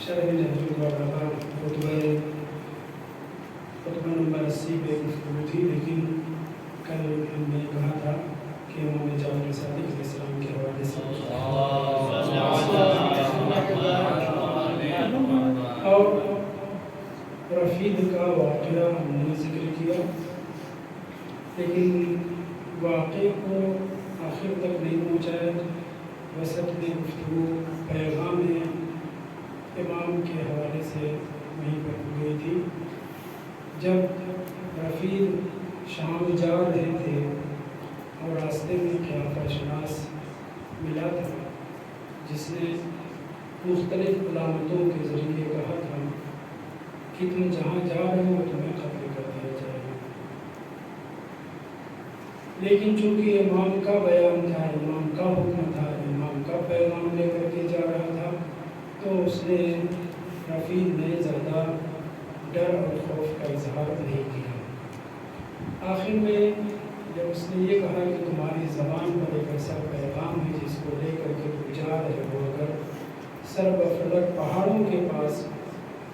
شرح نهج البلاغہ خطبہ نمبر 80 پہ گفتگو تھی، لیکن کل ہم نے کہا تھا کہ امام جعفر صادق علیہ السلام کے حوالے سے اور رفید کا واقعہ ہم نے ذکر کیا، لیکن واقعے کو آخر تک نہیں پہنچایا۔ وسط میں گفتگو پیغام امام کے حوالے سے وہیں پر ہو گئی تھی۔ جب رفید شام جا رہے تھے اور راستے میں خلافہ شناس ملا تھا جس نے مختلف علامتوں کے ذریعے کہا تھا کہ تم جہاں جا رہے ہو تمہیں قتل کر دیا جائے گا، لیکن چونکہ امام کا بیان تھا، امام کا حکم تھا، امام کا پیغام لے کر کے جا رہا تھا، تو اس نے رفید نے زیادہ ڈر اور خوف کا اظہار نہیں کیا۔ آخر میں جب اس نے یہ کہا کہ تمہاری زبان پر ایک ایسا پیغام ہے جس کو لے کر کے تم جا رہے ہو، اگر سر بفلک پہاڑوں کے پاس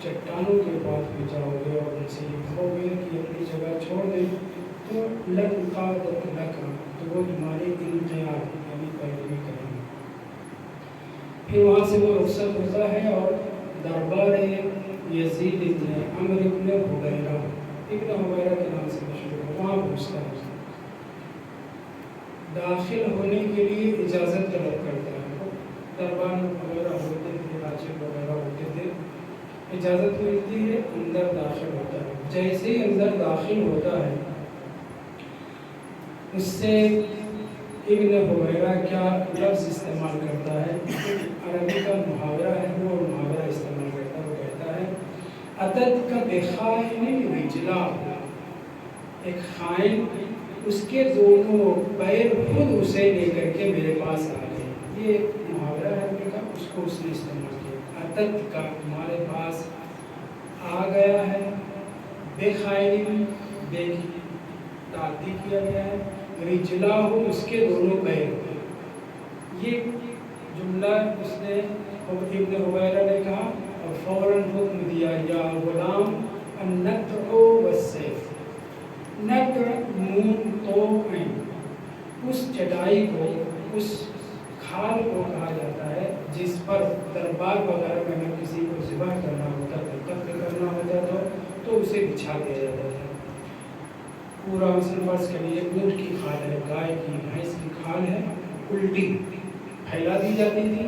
چٹانوں کے پاس بھی جاؤ گے اور ان سے یہ کہو گے کہ اپنی جگہ چھوڑ دیں تو لنقادت لک، تو وہ تمہاری انقیاد یعنی پیروی کریں گے۔ پھر وہاں سے وہ رخصت ہوتا ہے اور دربار یزید ابن عمرو ابن حبیرہ کے نام سے مشہور ہے، وہاں پہنچتا ہے۔ داخل ہونے کے لیے اجازت طلب کرتا ہے، دربار وغیرہ ہوتے تھے، راجب وغیرہ ہوتے تھے، اجازت ملتی ہے، اندر داخل ہوتا ہے۔ جیسے ہی اندر داخل ہوتا ہے اس سے ابن حبیرہ کیا لفظ استعمال کرتا ہے، عربی کا محاورہ ہے، وہ محاورہ استعمال کرتا ہے، وہ کہتا ہے عدد کا بخائن رجلا، ایک خائن اس کے دونوں پیر خود اسے لے کر کے میرے پاس آ گئے۔ یہ ایک محاورہ ہے عربی کا، اس کو اس نے استعمال کیا، عدد کا تمہارے پاس آ گیا ہے، بخائن بے کی تعدی کیا گیا ہے، رجلا ہو اس کے دونوں پیر۔ یہ جملہ اس نے ابن حبیرہ نے کہا اور فوراً حکم دیا یا غلام النطع والسیف، نطع منہ تو عین، اس چٹائی کو، اس کھال کو کہا جاتا ہے جس پر دربار وغیرہ میں اگر کسی کو ذبح کرنا ہوتا تھا، قتل کرنا ہوتا تھا تو اسے بچھا دیا جاتا تھا۔ پورا مثلاً فرض کے لیے اونٹ کی کھال ہے، گائے کی، بھینس کی کھال ہے، الٹی پھیلا دی جاتی تھی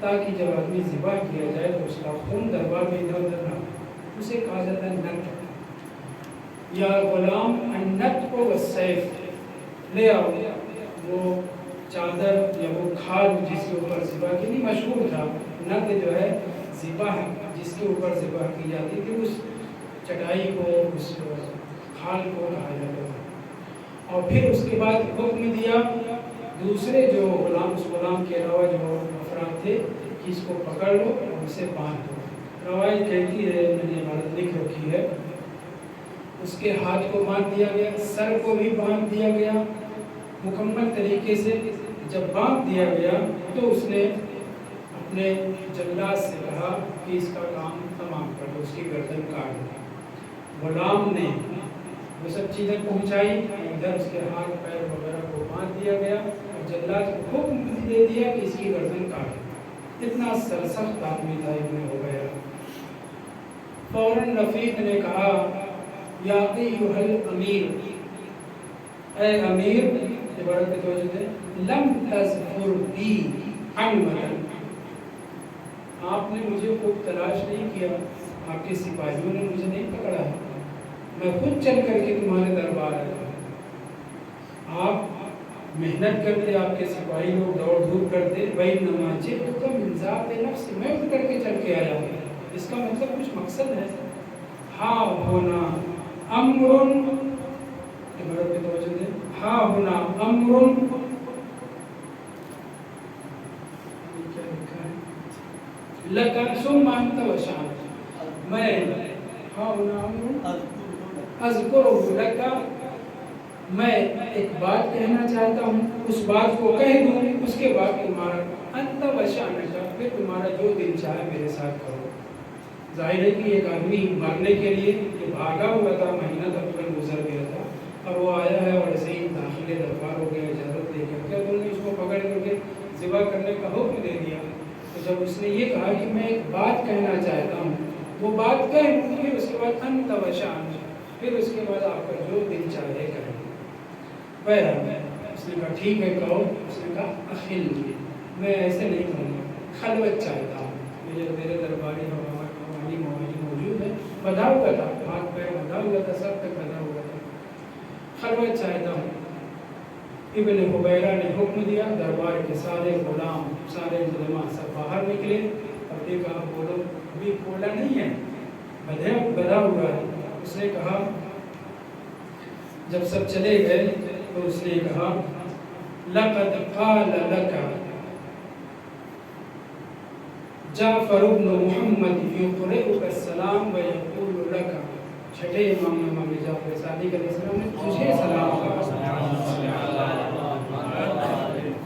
تاکہ جب آدمی ذبح کیا جائے تو اس کا خون دربار میں ادھر ادھر نہ ہو، اسے کہا جاتا ہے نطع۔ یا غلام النطع والسیف، لے آؤ وہ چادر یا وہ کھال جس کے اوپر ذبح کی، نہیں مشہور تھا نطع جو ہے ذبح جس کے اوپر ذبح کی جاتی تھی، اس چٹائی کو، اس کھال کو کہا جاتا تھا۔ اور پھر اس کے بعد حکم دیا دوسرے جو غلام، اس غلام کے علاوہ جو افراد تھے کہ اس کو پکڑ لو اور اسے باندھ دو۔ روایت کہتی ہے، میں نے عبارت لکھ رکھی ہے، اس کے ہاتھ کو باندھ دیا گیا، سر کو بھی باندھ دیا گیا مکمل طریقے سے۔ جب باندھ دیا گیا تو اس نے اپنے جلاد سے کہا کہ اس کا کام تمام کر دو، اس کی گردن کاٹ دو۔ غلام نے وہ سب چیزیں پہنچائی، ادھر اس کے ہاتھ پیر وغیرہ کو باندھ دیا گیا اور جلاد کو حکم دے دیا کہ اس کی گردن کاٹ۔ اتنا سرسخت آدمی تھا ابن حبیرہ۔ فوراً رفیق نے کہا یا ایھا الامیر، اے امیر، عبارت پہ توجہ دیں، لم تظفر بی عنوة، آپ نے مجھے خوب تلاش نہیں کیا، آپ کے سپاہیوں نے مجھے نہیں پکڑا ہے، میں خود چل کر کے تمہارے دربار آیا ہوں۔ آپ محنت کرتے، آپ کے سپاہی لوگ دوڑ دھوپ کرتے، وَإِنَّمَا جِئْتُكَ مِنْ ذَاتِ نَفْسٍ، میں اٹھ کر کے چل کے آیا ہوں۔ اس کا مطلب کچھ مقصد ہے۔ ہا ہونا امر، عبارت پہ توجہ دیں، ہا ہونا امر، لَكَ ثُمَّ أَنْتَ وَشَأْنُكَ، میں ہا ہونا امر اذکرہ لَكَ، میں ایک بات کہنا چاہتا ہوں، اس بات کو کہہ دوں، اس کے بعد تمہارا انت وشأنک، پھر تمہارا جو دل چاہے میرے ساتھ کرو۔ ظاہر ہے کہ ایک آدمی مرنے کے لیے جو بھاگا ہوا تھا، مہینہ تقریباً گزر گیا تھا، اور وہ آیا ہے اور ایسے ہی داخل دربار ہو گیا اجازت لے کر کے، انہوں نے اس کو پکڑ کر کے ذبح کرنے کا حکم دے دیا۔ تو جب اس نے یہ کہا کہ میں ایک بات کہنا چاہتا ہوں، وہ بات کہیں، پھر اس کے بعد انت وشان، پھر اس کے بعد آپ کا جو دل چاہے کریں۔ اس نے کہا ٹھیک ہے کہو۔ اس نے کہا اخل، میں ایسے نہیں کہوں گا، خلوت چاہتا ہوں، میرے درباری حوالی موجود ہے، بندھا ہوا تھا، ہاتھ پیر بندھا ہوا تھا، سب تک بندھا ہوا تھا، خلوت چاہتا ہوں۔ ابن حبیرہ نے حکم دیا، دربار کے سارے غلام، سارے ملما سب باہر نکلے، اور یہ کہا بولو، ابھی بولا نہیں ہے، بندھا ہوا ہے۔ اس نے کہا، جب سب چلے گئے تو اس نے کہا لقد قال لك جعفر بن محمد يقرئك السلام ويقول لك، چھٹے امام جعفر صادق علیہ السلام نے تجھے سلام کہا،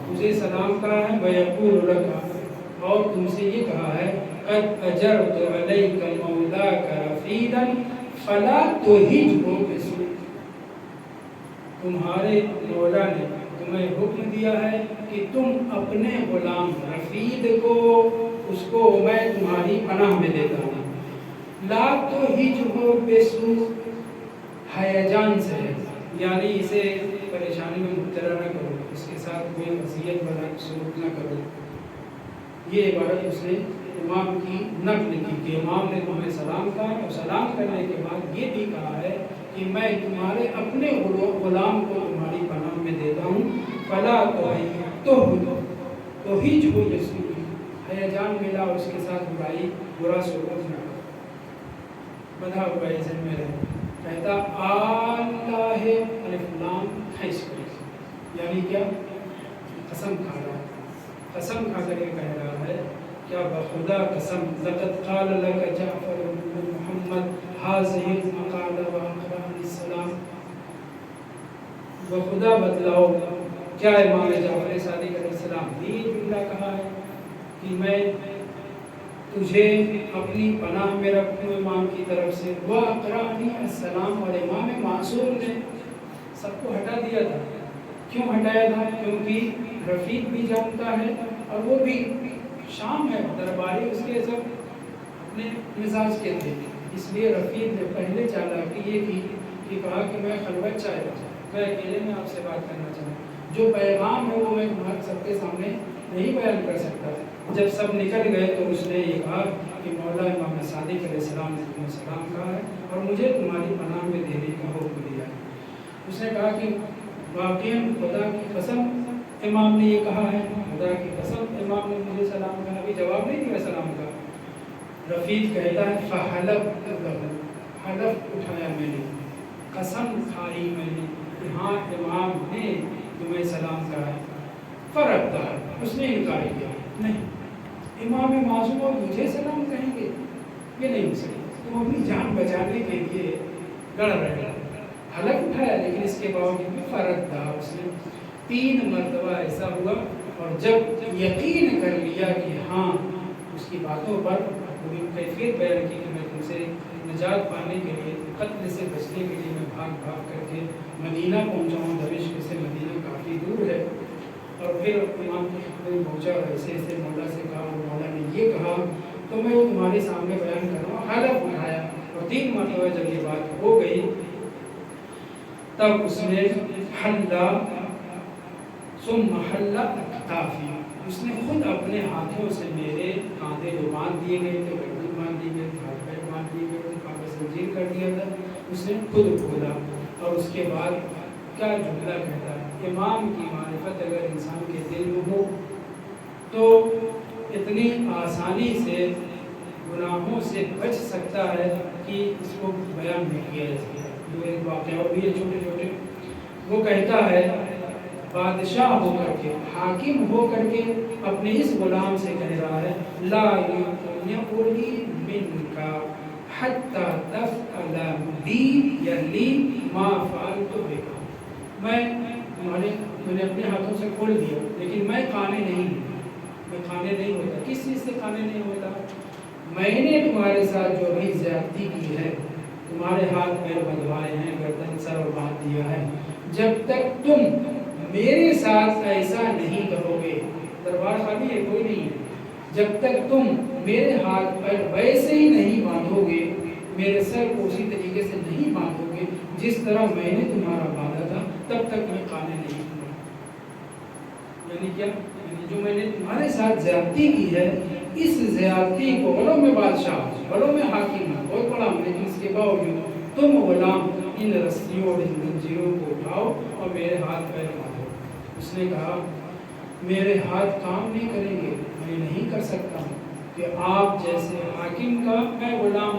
تجھے سلام کہا ہے، ويقول لك، اور تم سے یہ کہا ہے قد اجرت عليك مولاك رفيدا فلا تهجه بسوء، تمہارے مولا نے تمہیں حکم دیا ہے کہ تم اپنے غلام رفید کو، اس کو میں تمہاری پناہ میں دیتا ہوں۔ لا تہجہ بسوء، ہیجان سے، یعنی اسے پریشانی میں مبتلا نہ کرو، اس کے ساتھ کوئی اذیت والا سلوک نہ کرو۔ یہ عبارت اس نے امام کی نقل کی کہ امام نے تمہیں سلام کہا، اور سلام کرنے کے بعد یہ بھی کہا ہے کہ میں تمہارے اپنے غلام کو تمہاری پناہ میں دیتا ہوں۔ فلا تہجہ بسوء، ہیجان ملا اور اس کے ساتھ برائی، برا سلوک نہ کرو۔ بندھا ہوا ہے ذہن میں رہے، کہتا اللہ الف لام حیث، یعنی کیا؟ قسم کھا رہا ہے، قسم کھا کر کے کہہ رہا ہے، کیا بخدا قسم، لقد قال لك جعفر بن محمد هذه المقالة وأقرأني السلام، بخدا بتلاؤ کیا امام جعفر صادق علیہ السلام نے یہ جملہ کہا ہے کہ میں تجھے اپنی پناہ میں رکھوں امام کی طرف سے، وَأَقْرَأَنِي السلام، اور امام معصوم نے سب کو ہٹا دیا تھا۔ کیوں ہٹایا تھا؟ کیونکہ رفیق بھی جانتا ہے اور وہ بھی شام ہے، درباری اس کے سب اپنے مزاج کے تھے، اس لیے رفیق نے پہلے چالاکی یہ کی کہ کہا کہ میں خلوت چاہتا ہوں، میں اکیلے میں آپ سے بات کرنا چاہتا ہوں، جو پیغام ہے وہ میں تمہارے سب کے سامنے نہیں بیان کر سکتا۔ جب سب نکل گئے تو اس نے یہ کہا کہ مولا امام صادق علیہ السلام نے تمہیں سلام کہا ہے اور مجھے تمہاری پناہ میں دینے کا حکم دیا ہے۔ اس نے کہا کہ واقعاً خدا کی قسم امام نے یہ کہا ہے، خدا کی قسم امام نے مجھے سلام کہا، ابھی جواب نہیں دیا سلام کا۔ رفیق کہتا ہے فحلف، حلف اٹھایا میں نے، قسم کھائی میں نے کہ ہاں امام نے تمہیں سلام کہا ہے۔ فرق تھا، اس نے انکار کیا، نہیں امام معصوم اور مجھے سلام کہیں گے، یہ نہیں ہو سکتا، تم اپنی جان بچانے کے لیے لڑ رہے، حلف اٹھایا لیکن اس کے باوجود بھی فرق تھا۔ اس نے 3 مرتبہ ایسا ہوا، اور جب یقین کر لیا کہ ہاں اس کی باتوں پر پوری کیفیت بیان کی کہ میں تم سے نجات پانے کے لیے، قتل سے بچنے کے لیے میں بھاگ کر کے مدینہ پہنچا ہوں، دمشق سے مدینہ کافی دور ہے، اور پھر امام کی خدمت میں پہنچا اور ایسے ایسے مولا سے کہا اور مولا نے یہ کہا تو میں تمہارے سامنے بیان کر رہا ہوں۔ حلف اٹھایا، اور 3 مرتبہ جب یہ بات ہو گئی تب اس نے حلّا ثم حلّا اکتافی، اس نے خود اپنے ہاتھوں سے میرے کاندھے جو باندھ دیے گئے تھے، گردن باندھ دی گئی، ہاتھ پیر باندھ دیے گئے، کانٹوں سے زنجیر کر دیا تھا، اس نے خود کھولا، اور اس کے بعد کیا جملہ کہتا ہے، امام کی معرفت اگر انسان کے دل میں ہو تو اتنی آسانی سے گناہوں سے بچ سکتا ہے کہ اس کو بیان نہیں کیا جا سکتا۔ جو ایک واقعہ اور بھی ہے چھوٹے چھوٹے، وہ کہتا ہے بادشاہ ہو کر کے، حاکم ہو کر کے اپنے اس غلام سے کہہ رہا ہے لا یقولی منک حتی تفعل بی یلی ما فعلت بک، میں نے اپنے ہاتھوں سے کھول دیا لیکن میں قانع نہیں ہوں، میں قانع نہیں ہوتا۔ کس چیز سے قانع نہیں ہوتا؟ میں نے تمہارے ساتھ جو بھی زیادتی کی ہے، تمہارے ہاتھ پیر بندھوائے ہیں، گردن سر باندھ دیا ہے، جب تک تم میرے ساتھ ایسا نہیں کرو گے، دربار خالی ہے، کوئی نہیں ہے، جب تک تم میرے ہاتھ پیر ویسے ہی نہیں باندھو گے، میرے سر کو اسی طریقے سے نہیں باندھو گے جس طرح میں نے تمہارا باندھا تھا، تب تک میں قانع نہیں ہوں گا۔ یعنی کیا؟ یعنی جو میں نے تمہارے ساتھ زیادتی کی ہے، اس زیادتی کو، بولو میں بادشاہ، بولو میں حاکم ہوں، بہت بڑا ہوں، لیکن اس کے باوجود تم غلام ان رسیوں اور ان زنجیروں کو اٹھاؤ اور میرے ہاتھ پیر باندھو۔ اس نے کہا میرے ہاتھ کام نہیں کریں گے، میں نہیں کر سکتا ہوں کہ آپ جیسے حاکم کا میں غلام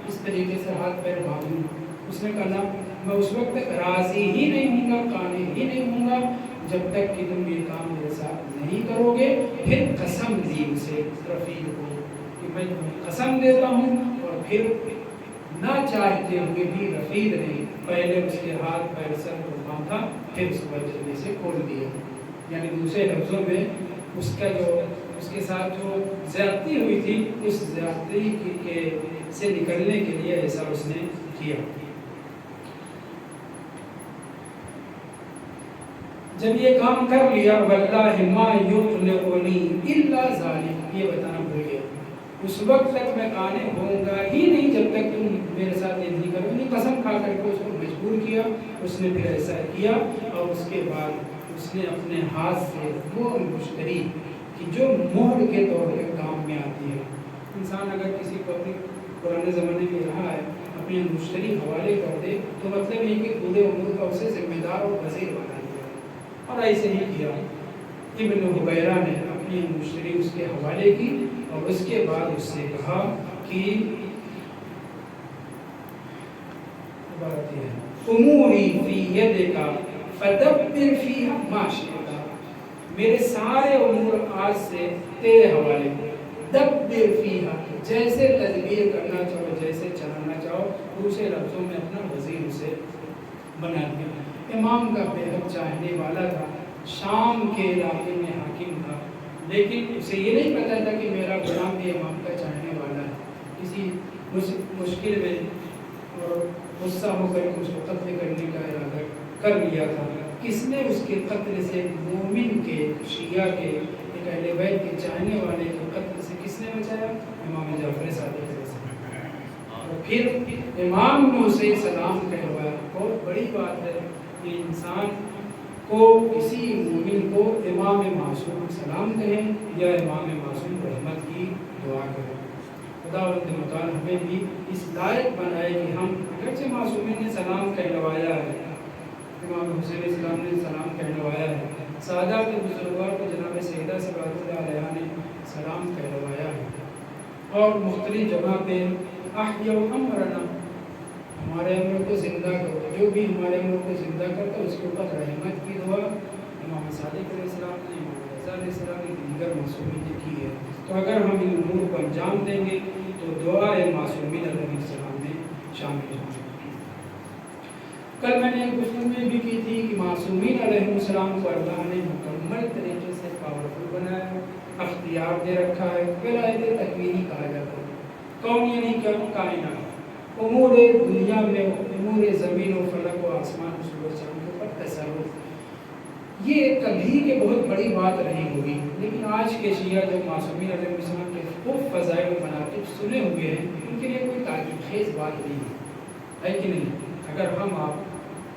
اس طریقے سے ہاتھ پیر باندھوں۔ اس نے کہا میں اس وقت تک راضی ہی نہیں ہوں گا، قانع ہی نہیں ہوں گا جب تک کہ تم یہ کام میرے ساتھ نہیں کرو گے۔ پھر قسم دی اسے رفیق کو کہ میں تمہیں قسم دیتا ہوں، اور پھر نہ چاہتے ہوئے بھی رفیق نے پہلے اس کے ہاتھ پیر سر کو باندھا، پھر اس کو جلدی سے کھول دیا۔ یعنی دوسرے لفظوں میں اس کا جو اس کے ساتھ جو زیادتی ہوئی تھی، اس زیادتی سے نکلنے کے لیے ایسا اس نے کیا۔ جب یہ کام کر لیا، واللہ ما یطلقنی الا ذلک، یہ بتانا بھول گیا، اس وقت تک میں قانع ہوں گا ہی نہیں جب تک تم میرے ساتھ یہ نہیں کرو گے۔ قسم کھا کر کے اس کو مجبور کیا، اس نے پھر ایسا کیا، اور اس کے بعد اس نے اپنے ہاتھ سے وہ مشتری کہ جو مہر کے طور پہ کام میں آتی ہے، انسان اگر کسی کو اپنی پرانے زمانے میں رہا ہے اپنے مشتری حوالے کر دے تو مطلب یہ کہ پورے امور کا اسے ذمہ دار اور وزیر بنا دیا، اور ایسے ہی کیا۔ ابن حبیرہ نے اپنی مشتری اس کے حوالے کی، اور اس کے بعد اس سے کہا کہ اموری فی یدک فدبر فیہا ما شئت، میرے سارے امور آج سے تیرے حوالے، دبر فیہا، جیسے تدبیر کرنا چاہو، جیسے چلانا چاہو، دوسرے لفظوں میں اپنا وزیر اسے بنا دیا۔ امام کا بے حد چاہنے والا تھا، شام کے علاقے میں حاکم تھا، لیکن اسے یہ نہیں پتا تھا کہ میرا غلام بھی امام کا چاہنے والا ہے۔ کسی مشکل میں اور غصہ ہو کر اس کو قتل کرنے کا ارادہ کر لیا تھا۔ کس نے اس کے قتل سے، مومن کے، شیعہ کے، ایک اہل بیت کے چاہنے والے کے قتل سے کس نے بچایا؟ امام جعفر صادق علیہ السلام۔ اور پھر امام نے اسے سلام کہوایا۔ بہت بڑی بات ہے کہ انسان کو، کسی مومن کو امام معصوم سلام کہیں یا امام معصوم رحمت کی دعا کریں۔ خداوند متعال ہمیں بھی اس لائق بنائے کہ ہم، اگرچہ معصومین نے سلام کہلوایا ہے، امام حسین علیہ السلام نے سلام کہلوایا ہے، سادات بزرگوار کو جناب سیدہ صباح اللہ علیہ نے سلام کہلوایا ہے، اور مختلف جگہ پہ احیا امرنا، ہمارے امر کو زندہ کرو، جو بھی ہمارے امر کو زندہ کرتا اس کے اوپر رحمت کی دعا امام صادق علیہ السلام نے، امام رضا علیہ السلام نے، دیگر معصومین نے کی ہے۔ تو اگر ہم ان امور کو انجام دیں گے تو دعا معصومین علیہ السلام میں شامل ہوں گے۔ کل میں نے ایک گفتگو میں بھی کی تھی کہ معصومین علیہ السلام کو اللہ نے مکمل طریقے سے پاورفل بنایا ہے، اختیار دے رکھا ہے، ولایت تکوینی کہا جاتا ہے۔ کون؟ یعنی کیا؟ کائنات، امور دنیا میں، امور زمین و فلک و آسمان و سورج چاند کے اوپر تصرف۔ یہ کبھی کہ بہت بڑی بات رہی ہوگی، لیکن آج کے شیعہ جو معصومین علیہ السلام کے خوب فضائل و مناقب سنے ہوئے ہیں، ان کے لیے کوئی تعجب خیز بات نہیں ہے کہ نہیں؟ اگر ہم آپ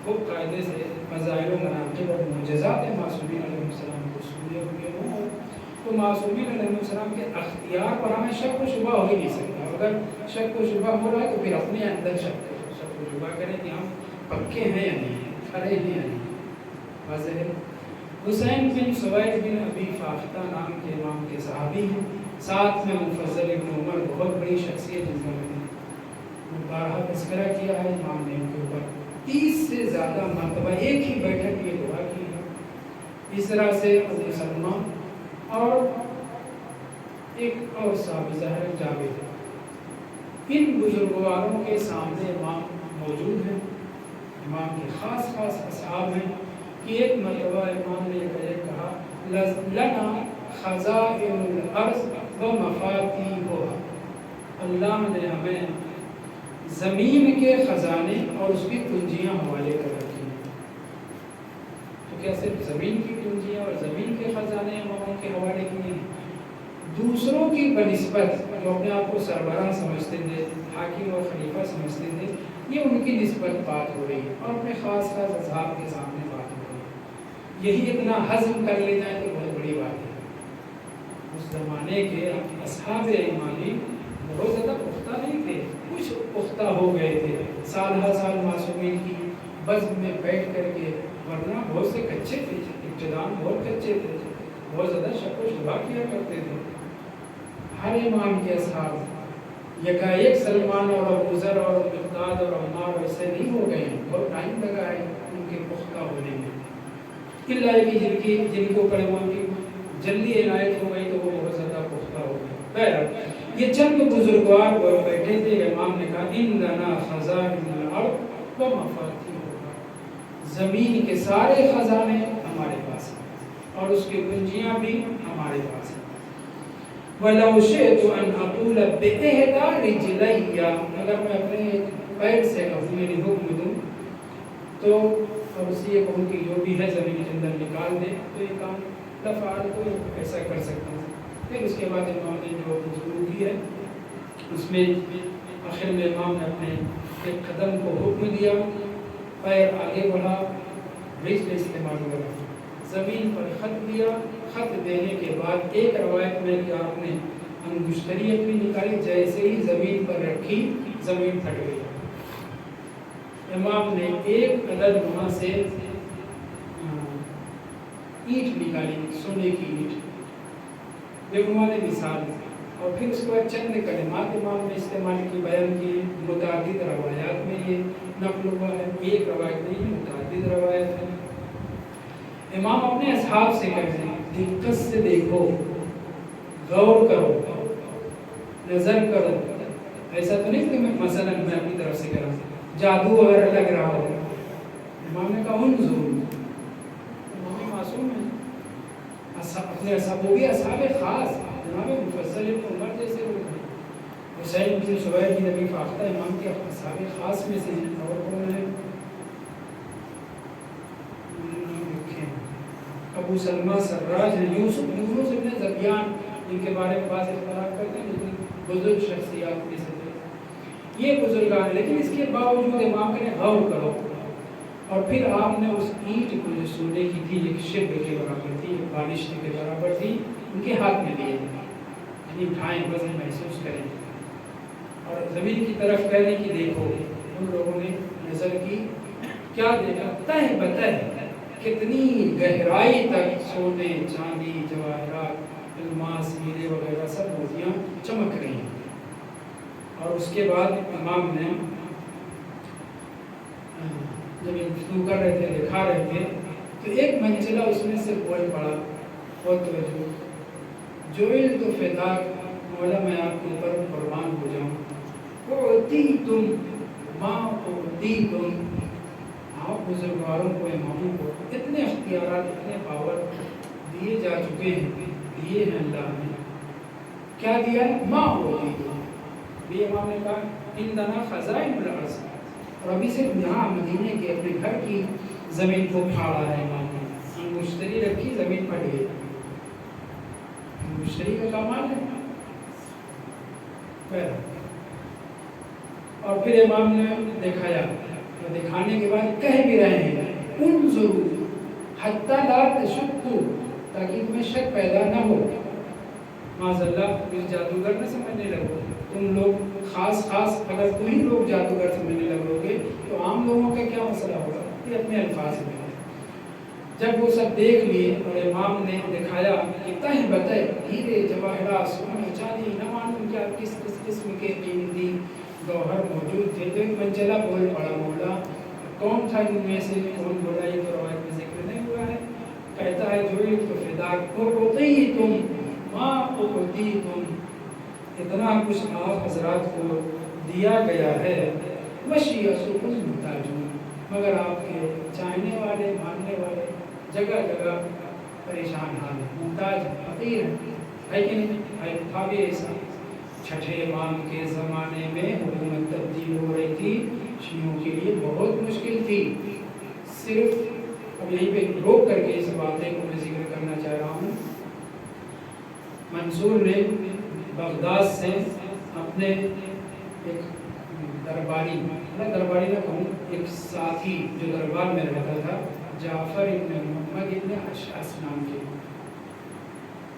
خوب قاعدے سے فضائل و مناقب اور معجزات معصومین علیہ السلام کو سنے ہوئے ہوں تو معصومین علیہ السلام کے اختیار پر ہمیں شک و شبہ ہو ہی نہیں سکتا۔ اگر شک و شبہ ہو رہا ہے تو پھر اپنے اندر شک و شبہ کریں کہ ہم پکے ہیں یا نہیں، کھڑے ہیں یا نہیں۔ واضح ہے؟ حسین بن سوید بن ابی فاختہ نام کے امام کے صحابی ہیں، ساتھ میں مفضل ابن عمر، بہت بڑی شخصیت جن کا میں نے بارہا تذکرہ کیا ہے۔ امام نے ان کے اوپر 30 سے زیادہ مرتبہ ایک ہی بیٹھک میں دعا کی ہے۔ اس طرح سے ابو سلمہ اور ایک اور صحابی ظاہر جابر، ان بزرگواروں کے سامنے امام موجود ہیں، امام کے خاص اصحاب ہیں کہ ایک مرتبہ امام نے یہ کہا لنا خزائن الارض و مفاتیحها، اللہ نے ہمیں زمین کے خزانے اور اس کی کنجیاں حوالے کر رکھی ہیں. تو کیا صرف زمین کی کنجیاں اور زمین کے خزانے ہم ان کے حوالے کیے ہیں؟ دوسروں کی بنسبت جو اپنے آپ کو سربراہ سمجھتے تھے، حاکم اور خلیفہ سمجھتے تھے، یہ ان کی نسبت بات ہو رہی ہے اور اپنے خاص اصحاب کے سامنے بات ہو رہی ہے. یہی اتنا ہضم کر لے جائے تو بہت بڑی بات ہے. اس زمانے کے اصحاب ایمانی بہت زیادہ پختہ نہیں تھے، کچھ پختہ ہو گئے تھے سال ہر سال معصومین کی بزم میں بیٹھ کر کے، ورنہ بہت سے کچے تھے، ابتدان بہت کچے تھے، بہت زیادہ شک و شبہ کیا کرتے تھے. ہر امام کے اصحاب یکایک سلمان اور ابوذر اور مقداد اور عمار ایسے نہیں ہو گئے ہیں، بہت ٹائم لگا ہے ان کے پختہ ہونے میں. اللہ کی جن کو کلموں کی جلدی عنایت ہو گئی تو وہ بہت زیادہ پختہ ہو گئے. بہرحال یہ چند بزرگوار بیٹھے تھے. امام نے کہا اننا خزائن الارض و مفاتیحها، زمین کے سارے خزانے ہمارے پاس ہیں اور اس کی کنجیاں بھی ہمارے پاس ہیں. وَلَوْ شِئْتُ أَنْ أَقُولَ بِإِحْدَى رِجْلَيَّ، اگر میں اپنے پیر سے کہوں، میری حکم دوں تو اور اسی یہ کہوں کہ جو بھی ہے زمین کے اندر نکال دے تو یہ کام لفعال کو ایسا کر سکتا ہوں. پھر اس کے بعد امام نے جو گفتگو کی ہے اس میں آخر میں امام نے اپنے ایک قدم کو حکم دیا، پیر آگے بڑھا، رجل استعمال کرا، زمین پر خط دیا. خط دینے کے بعد ایک روایت میں کہ آپ نے انگشتری اپنی نکالی، جیسے ہی زمین پر رکھی زمین پھٹ گئی. امام نے ایک عدد وہاں سے اینٹ نکالی، سونے کی اینٹ، بےعنوان مثال، اور پھر اس کے بعد چند کلمات امام نے استعمال کی، بیان کی. متعدد روایات میں یہ نقل ہوا ہے، ایک روایت نہیں، متعدد روایت ہے. امام اپنے اصحاب سے کہتے ہیں دقت سے دیکھو، غور کرو، نظر کرو. ایسا تو نہیں کہ مثلا میں اپنی طرف سے کہہ رہا ہوں جادو وغیرہ لگ رہا ہو. امام نے کہا انظروا، امام معصوم ہیں، اپنے اصحاب، وہ بھی اصحاب خاص، جناب مفضل ابن عمر جیسے لوگ ہیں. حسین بن شبیر بن ابی فاختہ امام کے اصحاب خاص میں سے ہیں. اور کون ہے؟ ابو سلمہ سراج ہیں، یونس ابن ذبیان، ان کے بارے میں بعض اختلاف کرتے ہیں لیکن بزرگ شخصیات میں سے تھے. یہ بزرگان، لیکن اس کے باوجود امام نے غور کرو. اور پھر آپ نے اس اینٹ کو جو سونے کی تھی، ایک شبر کے برابر تھی، ایک بالشت کے برابر تھی، ان کے ہاتھ میں دیے، یعنی اٹھائیں، وزن محسوس کریں اور زمین کی طرف کہنے کی دیکھو. ان لوگوں نے نظر کی، کیا دیکھا؟ تہ بتہ کتنی گہرائی تک سونے، چاندی، جواہرات، الماس، ہیرے وغیرہ سب موتیاں چمک رہی ہیں. اور اس کے بعد امام نے جب گفتگو کر رہے تھے، دکھا رہے تھے، تو ایک منزلہ اس میں سے بول پڑا، بہت توجہ، جوئل تو فداک، مولا میں آپ کے اوپر قربان ہو جاؤں، اعطیتم ما اعطیتم، آپ بزرگواروں کو، اماموں کو اتنے اختیارات، اتنے پاور دیے جا چکے ہیں، دیے ہیں اللہ نے. کیا دیا ہے؟ ما اعطیتم. بھی امام نے کہا عندنا خزائن الارض، اور ابھی صرف یہاں مدینے کے اپنے گھر کی زمین کو پھاڑا ہے امام نے. مشتری رکھی، زمین پھٹ گئی. مشتری کا کمال ہے. اور پھر امام نے دکھایا، دکھانے کے بعد کہہ بھی رہے ہیں انظروا حتی لا تشکوا، تاکہ تمہیں شک پیدا نہ ہو. معاذ اللہ اس جادوگر نہ سمجھنے لگو تم لوگ، خاص اگر تم ہی لوگ جادوگر سمجھنے لگو گے تو عام لوگوں کا کیا مسئلہ ہوگا. یہ اپنے الفاظ میں جب وہ سب دیکھ لیے اور امام نے دکھایا کہ تہ بتہ ہیرے، جواہرات، سونے، چاندی، نہ معلوم کیا کس قسم کے قیمتی گوہر موجود تھے، تو ایک منزلہ بول پڑا، مولا کون تھا ان میں سے؟ کون بولا؟ یہ تو روایت میں ذکر نہیں ہوا ہے. کہتا ہے جو تو فداک اعطیتم ما اعطیتم، اتنا کچھ آپ حضرات کو دیا گیا ہے. وشیعتکم محتاجون، مگر آپ کے چاہنے والے، ماننے والے جگہ جگہ پریشان حال ہیں، محتاج، فقیر ہیں. ہے کہ نہیں؟ تھا بھی ایسا. چھٹے امام کے زمانے میں حکومت تبدیل ہو رہی تھی، شیعوں کے لیے بہت مشکل تھی. صرف اب یہیں پہ روک کر کے اس باتیں کو میں ذکر کرنا چاہ رہا ہوں. منصور نے بغداد سے اپنے ایک درباری نہ کہوں، ایک ساتھی جو دربار میں رہتا تھا، جعفر ابن محمد ابن اشعث نام کے،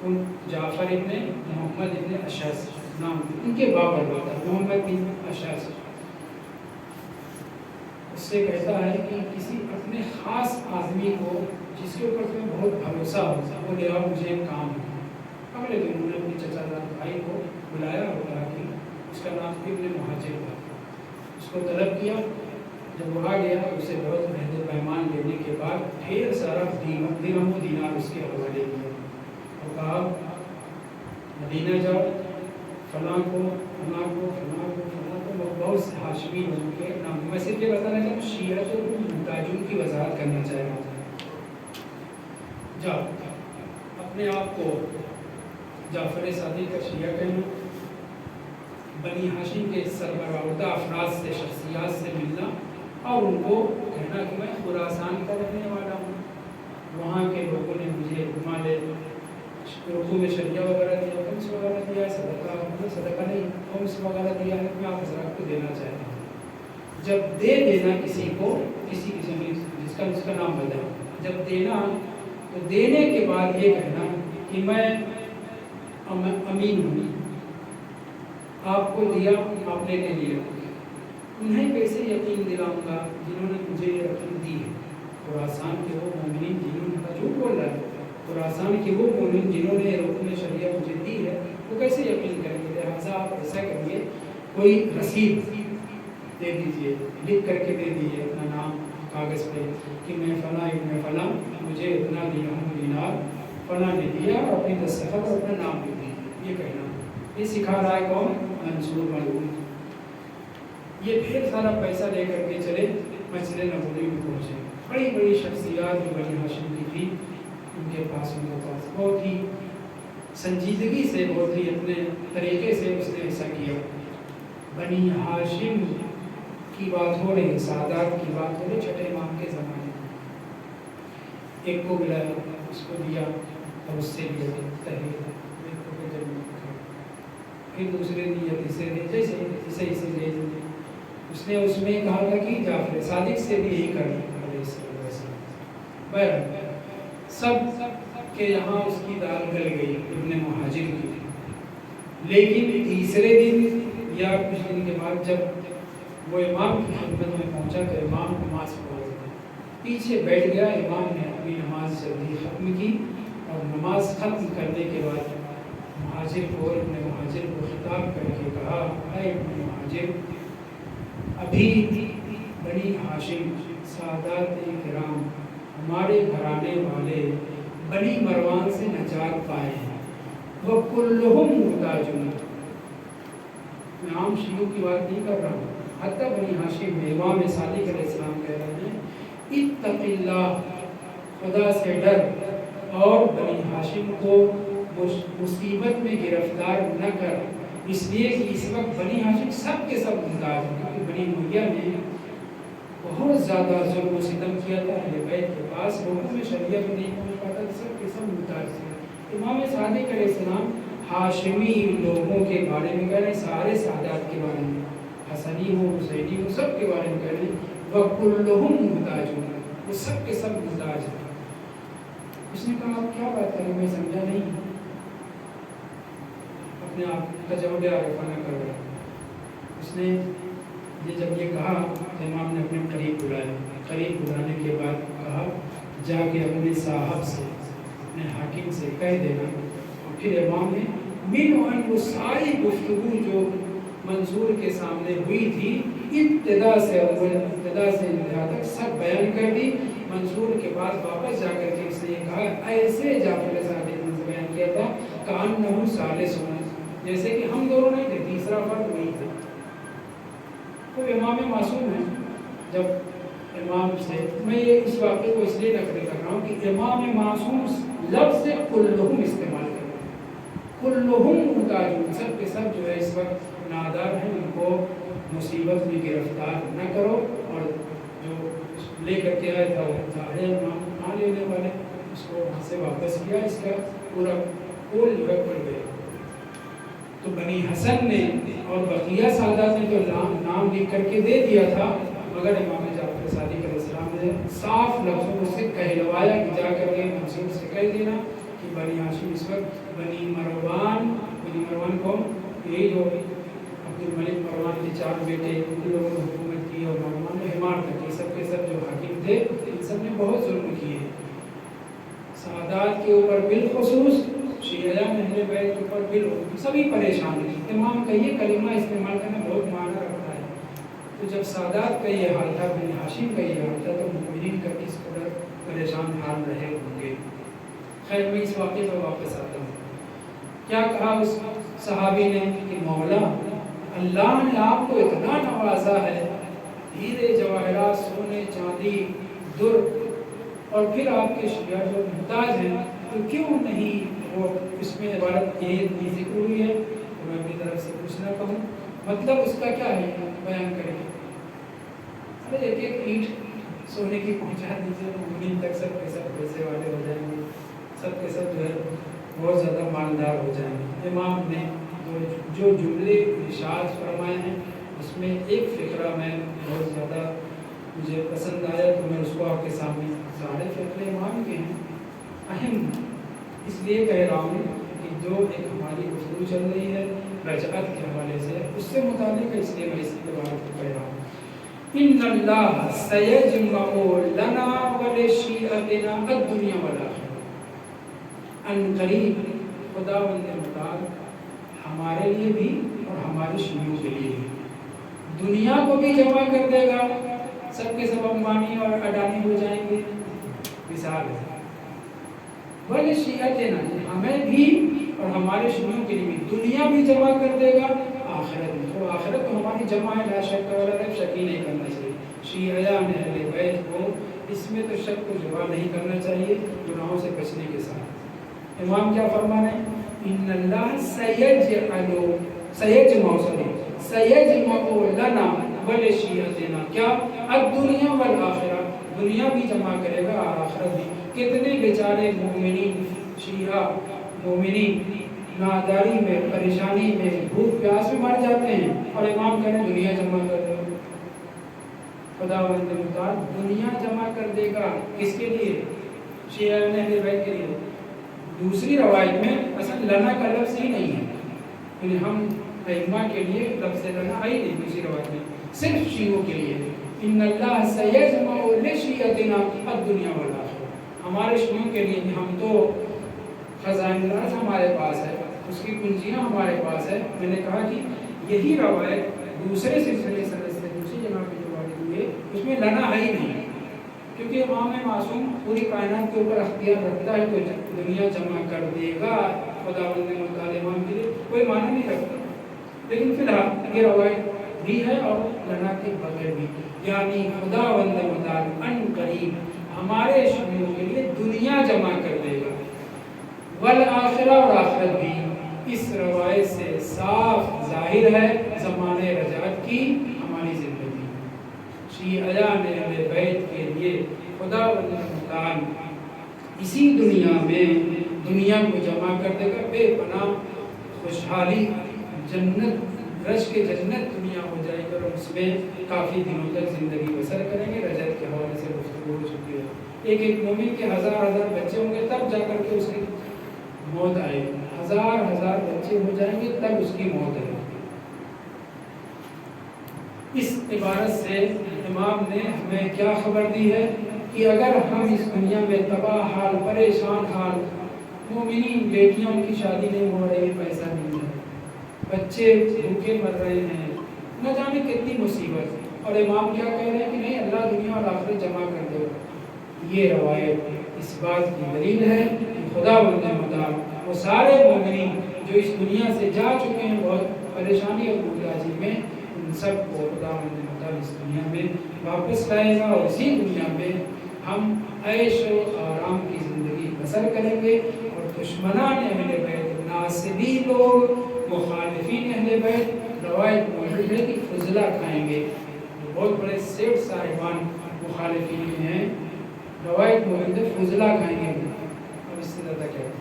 ان جعفر ابن محمد ابن اشعث نام کے، ان کے باپ تھا محمد بن اشعث. اس سے کہتا ہے کہ کسی اپنے خاص آدمی کو جس کے اوپر تمہیں بہت بھروسہ ہو، وہ لے آؤ، مجھے ایک کام ہے. اگلے دن انہوں نے اپنے چچا زاد بھائی کو بلایا اور کہا کہ اس کا نام ابن مہاجر تھا. اس کو طلب کیا. جب وہ آ گیا اسے بہت مہنگے پیمان لینے کے بعد ڈھیر سارا درہم و دینار اس کے حوالے کیا اور کہا مدینہ جاؤ، فلاں کو فلاں کو فلاں کو فلاں کو، بہت سے ہاشمی لوگوں کے نام. میں صرف یہ بتانا چاہتا ہوں، شیعہ تو محتاجوں کی وضاحت کرنا چاہ رہا ہوں. جاؤ اپنے آپ کو جعفر صادق کا شیعہ کہنا، بنی ہاشم کے سربراہ افراد سے، شخصیات سے ملنا اور ان کو کہنا کہ میں خراسان کا رہنے والا ہوں، وہاں کے لوگوں نے مجھے ہمارے رکوع میں شریعہ وغیرہ دیا، خمس وغیرہ دیا، صدقہ نہیں خمس وغیرہ دیا ہے، میں آپ حضرات کو دینا چاہتا ہوں. جب دے دینا کسی کو، کسی جس کا نام بدلا، جب دینا تو دینے کے بعد یہ کہنا کہ میں امین ہوں، آپ کو دیا، آپ نے نہیں لیا. انہیں کیسے یقین دلاؤں گا جنہوں نے مجھے یہ رقم دی ہے؟ خراسان کے وہ مومنین جنہوں نے جھوٹ بول رہا ہے، خراسان کے وہ مومنین جنہوں نے رکن شریعہ مجھے دی ہے، وہ کیسے یقین کریں گے؟ لہٰذا آپ ایسا کریے، کوئی رسید دے دیجئے، لکھ کر کے دے دیجئے اپنا نام کاغذ پہ کہ میں فلاں ابن فلاں، مجھے اتنا دینار فلاں نے دیا، اور اپنی دستخط اور اپنا نام لکھ دیجیے. یہ کہنا، یہ سکھا رہا ہے کون؟ منصور ملعون. یہ ڈھیر سارا پیسہ لے کر کے چلے مسجد نبوی میں پہنچے. بڑی بڑی شخصیات جو بنی ہاشم کی تھی، ان کے پاس بہت ہی سنجیدگی سے، بہت ہی اپنے طریقے سے اس نے ایسا کیا. بنی ہاشم کی بات ہو رہی ہے، سادات کی بات ہو رہی ہے چھٹے امام کے زمانے میں. ایک کو بلایا، اس کو دیا اور اس سے لیا تحریر، پھر دوسرے دیا، تیسرے دیا، جیسے اسے لے لیے. اس نے اس میں کہا تھا کہ جعفر صادق سے بھی یہی کرنا. بہرحال سب کے یہاں اس کی دال گل گئی ابن مہاجر کی. لیکن تیسرے دن یا کچھ دن کے بعد جب وہ امام کی خدمت میں پہنچا تو امام نماز پڑھ رہا تھا، پیچھے بیٹھ گیا. امام نے اپنی نماز جلدی ختم کی اور نماز ختم کرنے کے بعد مہاجر کو، ابن مہاجر کو خطاب کر کے کہا، اے ابن مہاجر، ابھی بنی ہاشم سادات کرام، ہمارے گھرانے والے بنی مروان سے نجات پائے ہیں، وَكُلُّهُمْ مُحْتَاجُونَ. میں عام شیعوں کی بات نہیں کر رہا ہوں، حتیٰ بنی ہاشم میں امام صادق علیہ السلام کہہ رہے ہیں، اتق اللہ، خدا سے ڈر، اور بنی ہاشم کو مصیبت میں گرفتار نہ کر، اس لیے کہ اس وقت بنی ہاشم سب کے سب محتاج ہیں. کیونکہ بنی امیہ نے بہت زیادہ ظلم و ستم کیا تھا اہل بیت کے پاس، لوگوں میں شریعہ بھی نہیں پہنچ پاتا، سب کے سب محتاج تھے. امام صادق علیہ السلام ہاشمی لوگوں کے بارے میں کہہ رہے ہیں، سارے سادات کے بارے میں، حسنی ہو، حسینی ہو، سب کے بارے میں کہہ رہے ہیں، وَكُلُّهُمْ مُحْتَاجُونَ، وہ سب کے سب محتاج ہیں. اس نے کہا آپ کیا بات کریں، میں سمجھا نہیں. اپنے آپ تجربہ عارفانہ کر رہا. اس نے جب یہ کہا تو امام نے اپنے قریب بلایا. قریب بلانے کے بعد کہا، جا کے اپنے صاحب سے، اپنے حاکم سے کہہ دینا. اور پھر امام نے من وہ ساری گفتگو جو منصور کے سامنے ہوئی تھی، ابتدا سے انتہا تک سب بیان کر دی. منصور کے بعد واپس جا کر کے اس نے یہ کہا، ایسے جعفر صادق نے بیان کیا تھا کأنہ ثالث، جیسے کہ ہم دونوں نہیں تھے، تیسرا فرد وہی تھا. تو امام معصوم ہے. جب امام سے، میں یہ اس واقعے کو اس لیے نقل کر رہا ہوں کہ امام معصوم لفظ کلہم استعمال کر رہے ہیں. کلہم محتاجون، سب کے سب جو ہے اس وقت نادار ہیں، ان کو مصیبت میں گرفتار نہ کرو، اور جو لے کر کے آیا تھا وہ ظاہر نہ لینے والے اس کو وہاں سے واپس کیا، اس کا پورا پول جو ہے پڑ گیا۔ تو بنی حسن نے اور بقیہ سادات نے تو نام لکھ کر کے دے دیا تھا، مگر امام جعفر صادق علیہ السلام نے صاف لفظوں سے کہلوایا کہ جا کر کے منصور سے کہہ دینا کہ بنی ہاشم اس وقت بنی مروان کو، یہی جو عبد الملک مروان کے 4 بیٹے ان لوگوں نے حکومت کی اور مروان نے حمایت کی، سب کے سب جو حاکم تھے ان سب نے بہت ظلم کیے سادات کے اوپر، بالخصوص شیعہ اہل بیت کے اوپر بالخصوص سبھی پریشان ہیں۔ امام کا یہ کلمہ استعمال کرنا بہت معنی رکھتا ہے۔ تو جب سادات کا یہ حال تھا، بنی ہاشم کا یہ حال تھا، تو مومنین کا کس قدر پریشان حال رہے ہوں گے۔ خیر میں اس واقعے پر واپس آتا ہوں۔ کیا کہا اس صحابی نے کہ مولا اللہ نے آپ کو اتنا نوازا ہے، ہیرے جواہرات، سونے چاندی، در، اور پھر آپ کے شیعہ جو محتاج ہیں، تو کیوں نہیں وہ اس میں عبارت یہ ذکر ہوئی ہے؟ تو میں اپنی طرف سے کچھ نہ کہوں، مطلب اس کا کیا ہے بیان کریں۔ ارے ایک ایک اینٹ سونے کی پہنچا دیجیے، مومنین تک سب کے سب پیسے والے ہو جائیں گے، سب کے سب جو ہے بہت زیادہ مالدار ہو جائیں گے۔ امام نے جو جملے ارشاد فرمائے ہیں اس میں ایک فقرہ میں بہت زیادہ مجھے پسند آیا، تو میں اس کو آپ کے سامنے، سارے فقرے امام کے ہیں، اہم اس لیے کہہ رہا ہوں کہ جو ایک ہماری گفتگو چل رہی ہے رجعت کے حوالے سے، اس سے متعلق ہے، اس لیے میں اس کے بارے میں کہہ رہا ہوں۔ ان اللہ سیجمع لنا ولشیعتنا الدنیا والآخرہ، ان قریب خداوند متعال ہمارے لیے بھی اور ہمارے شیعوں کے لیے بھی دنیا کو بھی جمع کر دے گا، سب کے سب امبانی اور اڈانی ہو جائیں گے، مثال ہے، ولشیعتنا ہمیں بھی اور ہمارے شیعوں کے لیے بھی دنیا بھی جمع کر دے گا، آخرت میں تو آخرت تو ہماری جمع ہے، لا شک ولا ریب، شک ہی نہیں کرنا چاہیے۔ شیعیان اہل بیت کو اس میں تو شک کو جواب نہیں کرنا چاہیے، گناہوں سے بچنے کے ساتھ۔ امام کیا فرما رہے ہیں؟ ان اللہ سیجمع لنا ولشیعتنا، کیا الدنیا والآخرہ، دنیا بھی جمع کرے گا اور آخرت بھی۔ کتنے بیچارے مومنین، شیعہ مومنین ناداری میں، پریشانی میں، بھوک پیاس میں مر جاتے ہیں، اور امام کہہ رہے ہیں دنیا جمع کر دے گا، خداوند متعال دنیا جمع کر دے گا، کس کے لیے؟ شیعہ اہل بیت کے لیے۔ دوسری روایت میں اصل لنا کا لفظ ہی نہیں ہے، یعنی ہم ائمہ کے لیے لفظ لنا آئی نہیں دوسری روایت میں، صرف شیعوں کے لیے۔ ان اللہ سیجمع لشیعتنا الدنیا والآخرہ، ہمارے شیعوں کے لیے ہم تو خزائن راز ہمارے پاس ہے، اس کی کنجیاں ہمارے پاس ہے۔ میں نے کہا کہ یہی روایت دوسرے سلسلے سے دوسری جگہ پہ جو بات ہوئی ہے اس میں لنا ہے ہی نہیں، کیونکہ امام معصوم پوری کائنات کے اوپر اختیار رکھتا ہے، تو دنیا جمع کر دے گا خداوند متعال امام کے لیے کوئی معنی نہیں رکھتا۔ لیکن فی الحال یہ روایت بھی ہے اور لنا کے بغیر بھی، یعنی خداوند متعال ان قریب ہمارے شیعوں کے لیے دنیا جمع کر دے گا، والآخرہ، اور آخرت بھی۔ اس روایت سے صاف ظاہر ہے زمانے رجعت کی ہماری زندگی، شیعیان اہل بیت کے لیے خداوند متعال اسی دنیا میں دنیا کو جمع کر دے گا، بے پناہ خوشحالی، جنت، رش کے جنت دنیا ہو جائے گا، اور اس میں کافی دنوں تک زندگی بسر کریں گے۔ رجعت کے حوالے سے گفتگو ہو چکی ہے، ایک ایک مومن کے ہزار بچے ہوں گے، تب جا کر کے اس کی موت آئے گی، ہزار بچے ہو جائیں گے تب اس کی موت آئے گی۔ اس عبارت سے امام نے ہمیں کیا خبر دی ہے کہ اگر ہم اس دنیا میں تباہ حال، پریشان حال، مومنین بیٹیاں ان کی شادی نہیں ہو رہی، پیسہ نہیں ہے، بچے بھوکے مر رہے ہیں، نہ جانے کتنی مصیبت، اور امام کیا کہہ رہے ہیں کہ نہیں اللہ دنیا اور آخرت جمع کر دے گا۔ یہ روایت اس بات کی دلیل ہے کہ خداوند متعال وہ سارے مومنین جو اس دنیا سے جا چکے ہیں بہت پریشانی اور محتاجی میں، ان سب کو خداوند متعال اس دنیا میں واپس لائے گا، اور اسی دنیا میں ہم عیش و آرام کی زندگی بسر کریں گے، اور دشمنان اہل بیت ناصبی لوگ مخالفین اہل بیت روایت موجود ہے کہ فضلہ کھائیں گے. بہت بڑے سیٹ صاحبان مخالفین ہیں, روایت موجود ہے فضلہ کھائیں گے. اب اس سے زیادہ کیا ہے,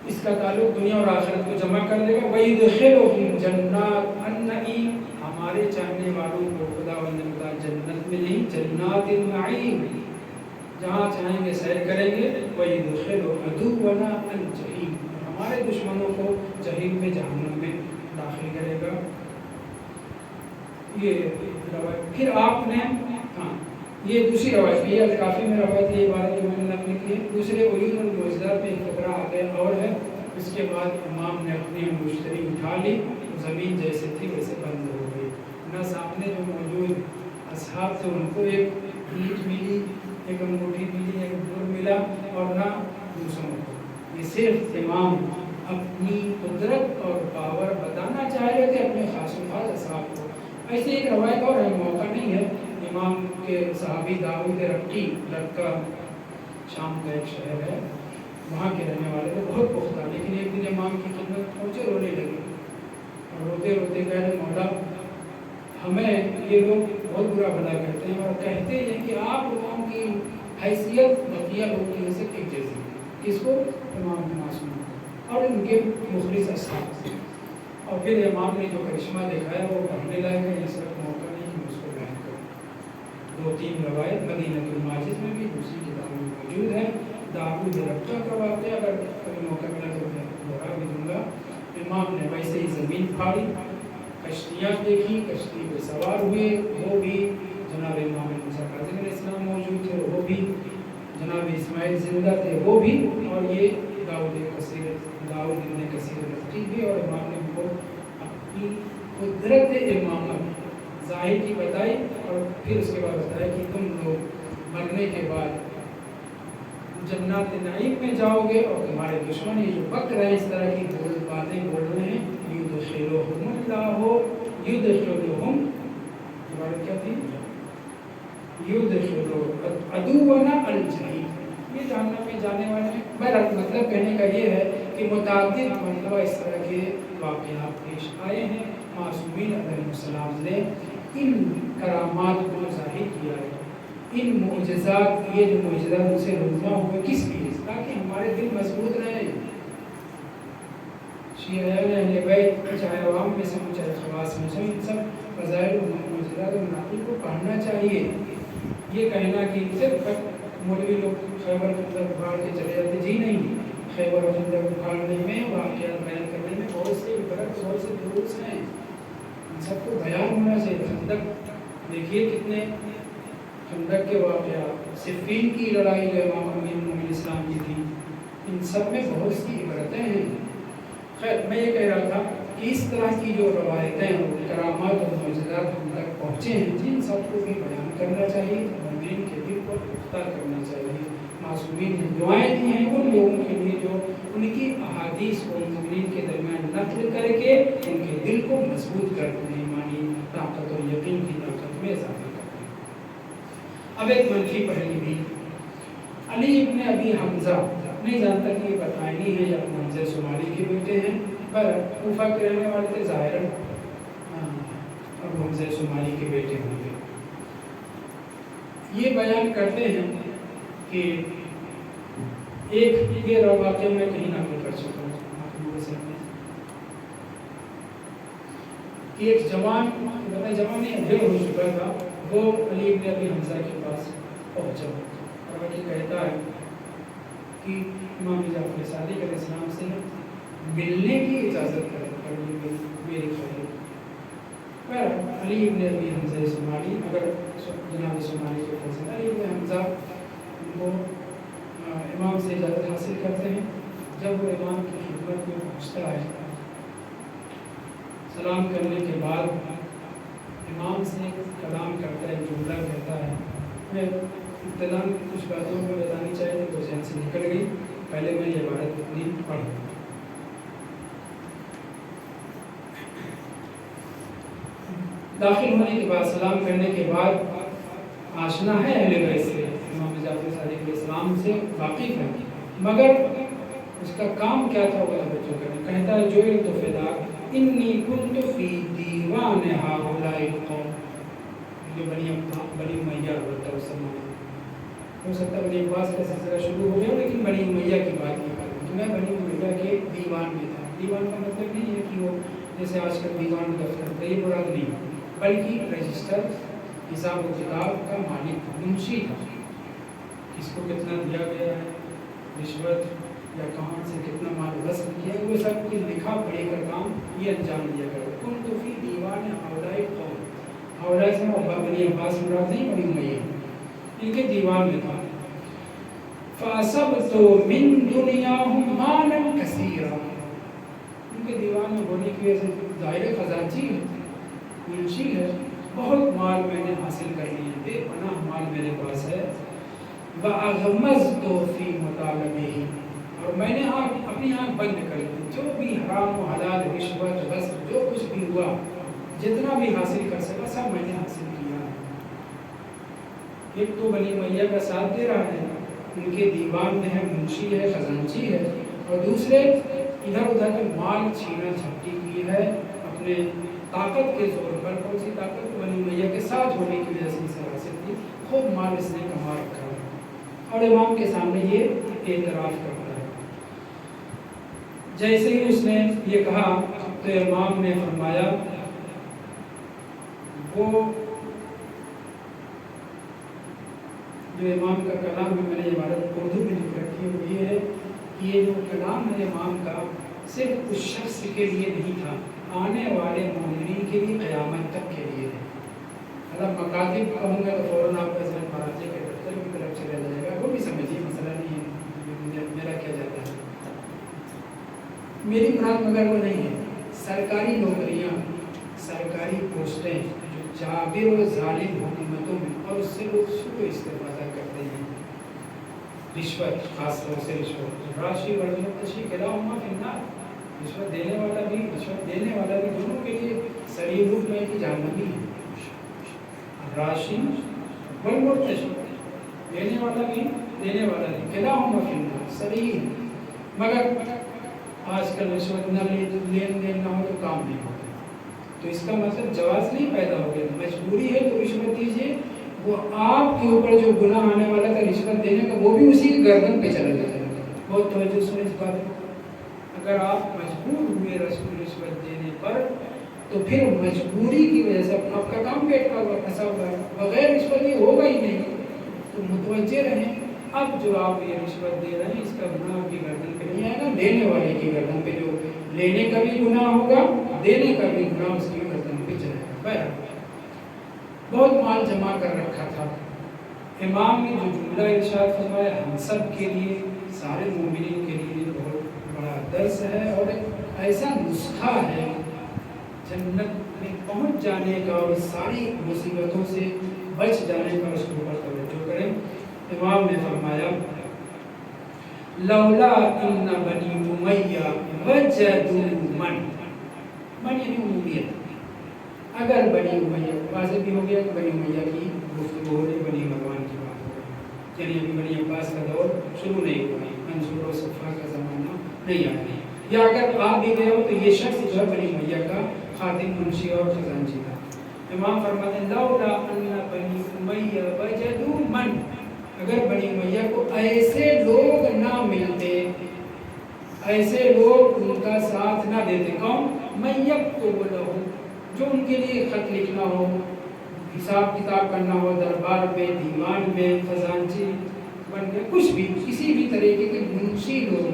اس کا تعلق دنیا اور آخرت کو جمع کر دے گا. وَيُدْخِلُهُمْ جَنَّاتِ النَّعِيمِ, ہمارے چاہنے والوں کو خداوند نے جنت میں نہیں, جنات النعیم, جہاں چاہیں گے سیر کریں گے. وَيُدْخِلُ عَدُوَّنَا الْجَحِيمَ, ہمارے دشمنوں کو جہنم میں, جہنم میں داخل کرے گا. یہ روایت. پھر آپ نے یہ دوسری روایت کی ہے, کافی میں روایت یہ بات جو میں نے نقل کی ہے. دوسرے عیون المعجزات میں ایک فقرہ آتا ہے اور ہے, اس کے بعد امام نے اپنی مشتری اٹھا لی, زمین جیسے تھی ویسے بند ہو گئی. نہ سامنے جو موجود اصحاب تھے ان کو ایک اینٹ ملی, ایک انگوٹھی ملی, ایک ڈور ملا, اور نہ دوسروں کو. یہ صرف امام اپنی قدرت اور پاور بتانا چاہ رہے تھے اپنے خاص و خاص اصحاب کو. ایسے ایک روایت اور ہے, موقع نہیں ہے. امام کے صحابی داؤد رقی, لکا شام کا ایک شہر ہے, وہاں کے رہنے والے تھے, بہت پختہ. لیکن ایک دن امام کی خدمت پہنچے, رونے لگے اور روتے روتے کہہ رہے, مولا ہمیں یہ لوگ بہت برا بھلا کرتے ہیں اور کہتے ہیں کہ آپ لوگوں کی حیثیت بقیہ لوگوں کی حیثیت ایک جیسی. کس کو؟ امام معصوم اور ان کے مخلص اصحاب. اور پھر امام نے جو کرشمہ دکھایا وہ پڑھنے لائق ہے. اس وقت موقع نہیں کہ اس کو بیان کروں. 2-3 روایت مدینہ الماجد میں بھی, دوسری کتابوں میں موجود ہے. داؤد رقہ کا واقعہ اگر کبھی موقع ملا تو میں دوہرا بھی دوں گا. امام نے ویسے ہی زمین پھاڑی, کشتیاں دیکھی, کشتی پہ سوار ہوئے, وہ بھی جناب امام موسیٰ کاظم علیہ السلام موجود تھے, وہ بھی جناب اسماعیل زندہ تھے, وہ بھی, اور یہ داؤد ابن کثیر رقی بھی. اور امام نے ان کو اپنی قدرت امامت ظاہر کی بتائی, اور پھر اس کے بعد بتایا کہ تم لوگ مرنے کے بعد جنات نعیم میں جاؤ گے, اور تمہارے دشمن یہ جو بک رہے ہیں اس طرح کی باتیں بول رہے ہیں, یدخلہم اللہ, یدخلہم, عبارت کیا تھی, یدخلو عدونا الجحیم, یہ جہنم میں جانے والے ہیں. بہرحال مطلب کہنے کا یہ ہے کہ متعدد مرتبہ اس طرح کے واقعات پیش آئے ہیں. معصومین علیہ السلام نے ان کرامات کو ظاہر کیا ہے, ان معجزات, یہ جو معجزات ان سے رونما ہوئے کس لیے, تاکہ ہمارے دل مضبوط رہے. شیعیان اہل بیت, چاہے عوام میں سے ہوں چاہے خواص میں سے, ان سب فضائل و معجزات و مناقب کو پڑھنا چاہیے. یہ کہنا کہ صرف مولوی لوگ خیبر خندق اکھاڑ کے چلے جاتے, جی نہیں. خیبر و خندق اکھاڑنے میں, واقعات بیان کرنے میں بہت سے عبرت, بہت سے دروس ہیں, ان سب کو بیان ہونا چاہیے. خندق دیکھیے کتنے خندق کے واقعات, صفین کی لڑائی جو امام امین المومنین اسلام کی تھی, ان سب میں بہت سی عبرتیں ہیں. خیر, میں یہ کہہ رہا تھا کہ اس طرح کی جو روایتیں اور کرامات اور معجزات ہم تک پہنچے ہیں, جن سب کو بھی بیان کرنا چاہیے, مومنین کے دل کو پختہ کرنا چاہیے. معصومین نے دعائیں دی ہیں ان لوگوں کے لیے جو ان کی احادیث کو مومنین کے درمیان نقل کر کے ان کے دل کو مضبوط کرتے ہیں, ایمانی طاقت اور یقین کی طاقت میں اضافہ کرتے ہیں. اب ایک منفی پہلو بھی, علی ابن ابی حمزہ, نہیں جانتا کہ یہ بطائنی ہے یا منظر شمالی کے بیٹے ہیں, پر کوفہ کے رہنے والے تھے, ظاہراً ابو حمزہ شمالی کے بیٹے ہوں گے. یہ بیان کرتے ہیں کہ ایک یہ واقعہ میں کہیں نقل کر چکا ہوں کہ ایک جوان نہیں اندھیر ہو چکا تھا, وہ علی ابن ابی حمزہ کے پاس پہنچا اور وہ کہتا ہے کہ امام جعفر صادق علیہ السلام سے ملنے کی اجازت کریں, میری خواہش. پر علی ابن ابی حمزہ شمالی, اگر جناب شمالی کے فیصلہ, علی ابن حمزہ ان کو امام سے اجازت حاصل کرتے ہیں. جب وہ امام کی خدمت میں پہنچتا ہے, سلام کرنے کے بعد امام سے کلام کرتا ہے, جملہ کہتا ہے. میں ابتداء کچھ باتوں کو بتانی چاہیے تو ذہن سے نکل گئی, پہلے میں یہ عبارت اتنی پڑھوں. داخل ہونے کے بعد, سلام کرنے کے بعد آشنا ہے اہل بیت سے, امام جعفر صادق علیہ السلام سے واقف ہے, مگر اس کا کام کیا تھا وہ بچوں کا کہتا ہے جو تو فدا انی کنت فی دیوان ہؤلاء القوم، جو بنی امیہ ہوتا ہے اس زمانے میں، ہو سکتا ہے بنی عباس کا سلسلہ شروع ہو گیا لیکن بنی امیہ کی بات نہیں کر رہا تو میں بنی امیہ کے دیوان میں تھا۔ دیوان کا مطلب نہیں ہے کہ وہ جیسے آج کل دیوان دفتر ہوتا ہے، یہ مراد نہیں، بلکہ رجسٹر حساب و کتاب کا مالک منشی تھا، کس کو کتنا دیا گیا ہے، رشوت یا کہاں سے کتنا مال وصل کیا، وہ سب کی لکھا پڑھی کا کام یہ انجام دیا گیا۔ کن تو فی دیوان ہؤلاء القوم، ہؤلاء سے بنی عباس مراد نہیں، بنی امیہ ان کے دیوان میں تھا۔ فَأَصَبْتُ مِن دُنْيَاهُمْ مَالًا كَثِيرًا، ان کے دیوان میں ہونے کی وجہ سے ظاہر خزانچی ہے، منشی ہے، بہت مال میں نے حاصل کر لیا، بے پناہ مال میرے پاس ہے۔ وَأَغْمَزْتُ فِي مُطَالَبِهِ، اور میں نے اپنی آنکھ بند کر دی، جو بھی حرام و حلال رشوت غصب جو کچھ بھی ہوا، جتنا بھی حاصل کر سکا سب میں نے حاصل کیا۔ ایک تو بنی امیہ کا ساتھ دے رہا ہے، ان کے دیوان میں ہے، منشی ہے، خزانچی ہے، اور دوسرے ادھر ادھر کے مال چھینا جھپٹی کی ہے اپنے طاقت کے زور پر۔ کون سی طاقت؟ بنی امیہ کے ساتھ ہونے کی وجہ سے اسے حاصل تھی، خوب مال اس نے کما رکھا ہے، اور امام کے سامنے یہ اعتراف کرتا ہے۔ جیسے ہی اس نے یہ کہا تو امام نے فرمایا، وہ جو امام کا کلام ہے، میں نے عبارت اردو میں لکھ رکھی ہے، وہ یہ ہے کہ یہ جو کلام ہے امام کا صرف اس شخص کے لیے نہیں تھا، آنے والے مومنین کے لیے، قیامت تک کے لیے ہے۔ اگر مکاتب کہوں گا تو فوراً آپ کا ذہن مراجع کے دفتر کی طرف چلا جائے گا، وہ بھی سمجھیے، مسئلہ نہیں ہے میرا کیا جاتا ہے، میری مراد مگر وہ نہیں ہے۔ سرکاری نوکریاں، سرکاری پوسٹیں جو جابر و ظالم حکومتوں میں، اور اس سے لوگ سوء استفادہ کرتے ہیں، رشوت، خاص طور سے رشوت، راشی والمرتشی کلاہما فی النار، رشوت دینے والا بھی رشوت دینے والا بھی دونوں کے لیے صریح روپ میں کہ جہنمی ہے۔ راشی والمرتشی، دینے والا بھی دینے والا بھی، کلاہما فی النار، صریح۔ مگر آج کل رشوت نہ لین دین نہ ہو تو کام نہیں ہوتا، تو اس کا مطلب جواز نہیں پیدا ہو گیا، مجبوری ہے تو رشوت دیجیے، وہ آپ کے اوپر جو گناہ آنے والا تھا رشوت دینے کا، وہ بھی اسی کی گردن پہ چلا جاتا ہے۔ بہت توجہ سنیں اس بات کو، اگر آپ مجبور ہوئے رشوت دینے پر تو پھر مجبوری کی وجہ سے آپ کا کام پیٹ کا پھنسا ہوا ہے، بغیر رشوت یہ ہوگا ہی نہیں، تو متوجہ رہیں۔ اب جو آپ یہ رشوت دے رہے ہیں اس کا گناہ آپ کی گردن پہ نہیں آئے گا، دینے والے کی گردن پہ، جو لینے کا بھی گناہ ہوگا، دینے کا بھی گناہ اس کی گردن پہ جائے گا۔ بہرحال بہت مال جمع کر رکھا تھا۔ امام نے جو جملہ ارشاد فرمایا ہم سب کے لیے، سارے مومنین کے لیے بہت بڑا درس ہے، اور ایسا نسخہ ہے جنت میں پہنچ جانے کا اور ساری مصیبتوں سے بچ جانے کا، اس کے اوپر توجہ کریں۔ امام نے فرمایا لولا ان بنی امیہ وجدوا من یعنی عمومیت، اگر بنی امیہ واضح بھی ہو گیا کہ بنی امیہ کی گفتگو ہو رہی، بنی مروان کی بات ہو رہی، یعنی ابھی بنی عباس کا دور شروع نہیں ہوا ہے، منصور و صفا کا زمانہ نہیں آ گیا، یا اگر آ بھی گیا ہو تو یہ شخص جو ہے بنی امیہ کا خادم، منشی اور خزانچی تھا۔ امام فرماتے ہیں لولا ان بنی امیہ وجدوا من، اگر بنی امیہ کو ایسے لوگ نہ ملتے، ایسے لوگ ان کا ساتھ نہ دیتے، کون؟ من یکتب لہم، جو ان کے لیے خط لکھنا ہو، حساب کتاب کرنا ہو، دربار میں، دیوان میں، خزانچی بن کے، کچھ بھی، کسی بھی طریقے کے منشی لوگ،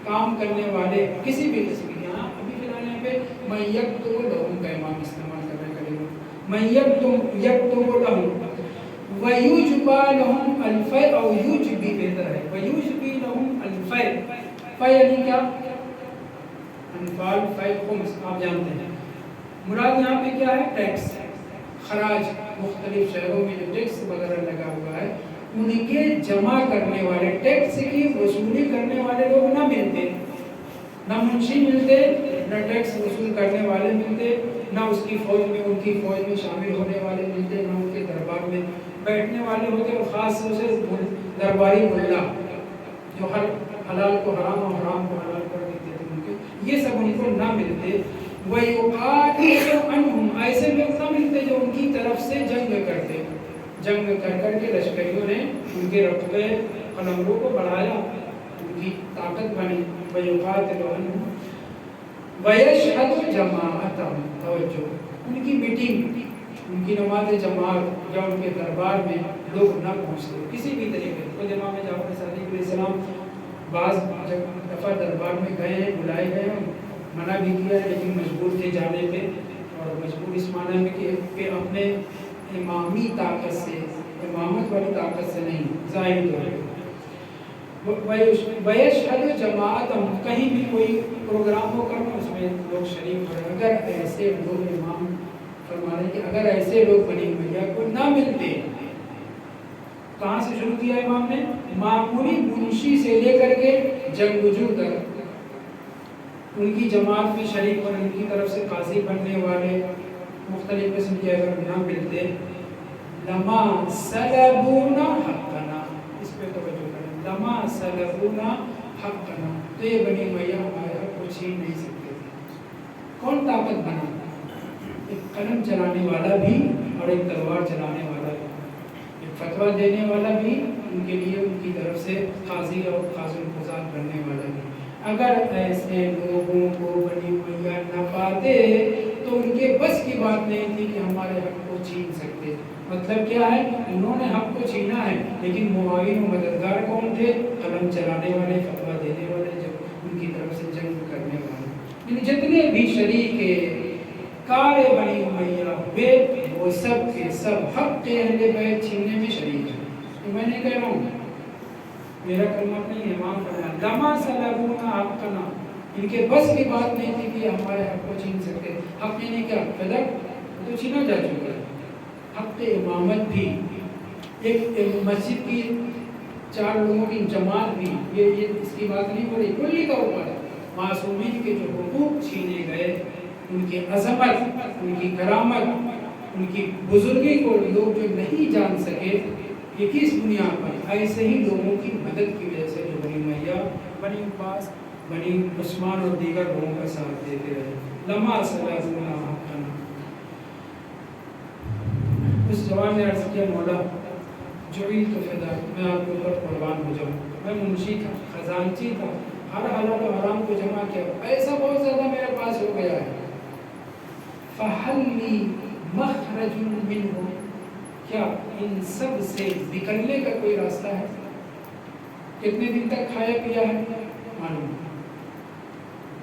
کام کرنے والے، کسی بھی قسم کے، یہاں ابھی فی الحال یہاں پہ من یکتب لہم کا امام استعمال کر رہے ہیں کلمہ، من یکتب لہم وَيُجْبَى لَهُمْ الْفَيْءَ، او یُجْبِی بہتر ہے، وَيُجْبِی لَهُمْ الْفَيْءَ، فَيْء یعنی کیا؟ انفال، فَيْء خمس، آپ جانتے ہیں، مراد یہاں پہ کیا ہے؟ ٹیکس، خراج، مختلف شہروں میں جو ٹیکس وغیرہ لگا ہوا ہے ان کے جمع کرنے والے، ٹیکس کی وصولی کرنے والے لوگ نہ ملتے، نہ منشی ملتے، نہ ٹیکس وصول کرنے والے ملتے، نہ اس کی فوج میں، ان کی فوج میں شامل ہونے والے ملتے، نہ ان کے دربار میں بیٹھنے والے ہوتے، اور خاص طور سے درباری ملا جو ہر حلال کو حرام اور حرام کو حلال کر دیتے تھے ان کے، یہ سب ان کو نہ ملتے. وَيُقَاتِلُ عَنْهُمْ، ایسے لوگ نہ ملتے جو ان کی طرف سے جنگ کرتے. جنگ کر کر کے لشکریوں نے ان کے رتبے قلمرو کو بڑھایا، ان کی طاقت بنی. وَيُقَاتِلُ عَنْهُمْ وَيَشْهَدُ جَمَاعَتَهُمْ، توجہ، ان کی میٹنگ، ان کی نماز جماعت یا ان کے دربار میں لوگ نہ پہنچتے کسی بھی طریقے. خود امام جعفر صادق علیہ السلام بعض دفعہ دربار میں گئے ہیں، بلائے گئے ہیں، منع بھی کیا ہے لیکن مجبور تھے جانے پہ. اور مجبور اس معنی میں کہ اپنے امامی طاقت سے، امامت والی طاقت سے نہیں، ظاہری طور پہ. وَيَشْهَدُ جَمَاعَتَهُمْ، کہیں بھی کوئی پروگرام ہو کرنا اس میں لوگ شریک ہو رہے. اگر ایسے لوگ، امام فرما رہے ہیں کہ اگر ایسے لوگ بنی امیہ کو نہ ملتے، کہاں سے شروع کیا امام نے؟ معمولی منشی سے لے کر کے جنگجو تک ان کی جماعت میں شریک اور ان کی طرف سے قاضی بننے والے مختلف قسم کے اگر نہ ملتے، لما سلبونا حقنا، اس پہ توجہ کریں، لما سلبونا حقنا، تو یہ بنی امیہ ہمارے حق کو چھین نہیں سکتے. کون طاقت بنا؟ ایک قلم چلانے والا بھی اور ایک تلوار چلانے والا بھی، ایک فتویٰ دینے والا بھی، ان کے لیے ان کی طرف سے قاضی اور قاضی القضات بننے والا بھی. اگر ایسے لوگوں کو بنی امیہ نہ پاتے تو ان کے بس کی بات نہیں تھی کہ ہمارے حق کو چھین سکتے. مطلب کیا ہے؟ انہوں نے حق کو چھینا ہے لیکن معاون و مددگار کون تھے؟ قلم چلانے والے، فتویٰ دینے والے، جب ان کی طرف سے جنگ کرنے والے. یعنی جتنے بھی شریک کار بنی امیہ ہوئے وہ سب کے سب حق کے اہل بیت چھیننے میں شریک ہیں. تو میں نہیں کہہ رہا ہوں، میرا کلمہ نہیں ہے، امام فرمایا لما سلبونا حقنا، ان کے بس کی بات نہیں تھی کہ ہمارے حق کو چھین سکتے. حق یعنی کیا؟ فدق تو چھینا جا چکا ہے. حق امامت بھی، ایک مسجد کی 4 لوگوں کی جماعت بھی، یہ اس کی بات نہیں ہو رہی. کلی طور پر معصومین کے جو حقوق چھینے گئے، ان کی عظمت، ان کی کرامت، ان کی بزرگی کو لوگ جو نہیں جان سکے، یہ کس بنیاد پر؟ ایسے ہی لوگوں کی مدد کی وجہ سے جو بنی امیہ، بنی عباس، بنی عثمان اور دیگر لوگوں کا ساتھ دیتے رہے. لما سلبونا حقنا. اس جوان نے عرض کیا مولا جعلت فدا، میں آپ کے اوپر قربان ہو جاؤں. میں منشی تھا، خزانچی تھا، ہر حلال و حرام کو جمع کیا، ایسا بہت زیادہ میرے پاس ہو گیا ہے. فَهَلْ لِي مَخْرَجٌ مِّنْهُ، کیا ان سب سے نکلنے کا کوئی راستہ ہے؟ کتنے دن تک کھایا پیا ہے معلوم،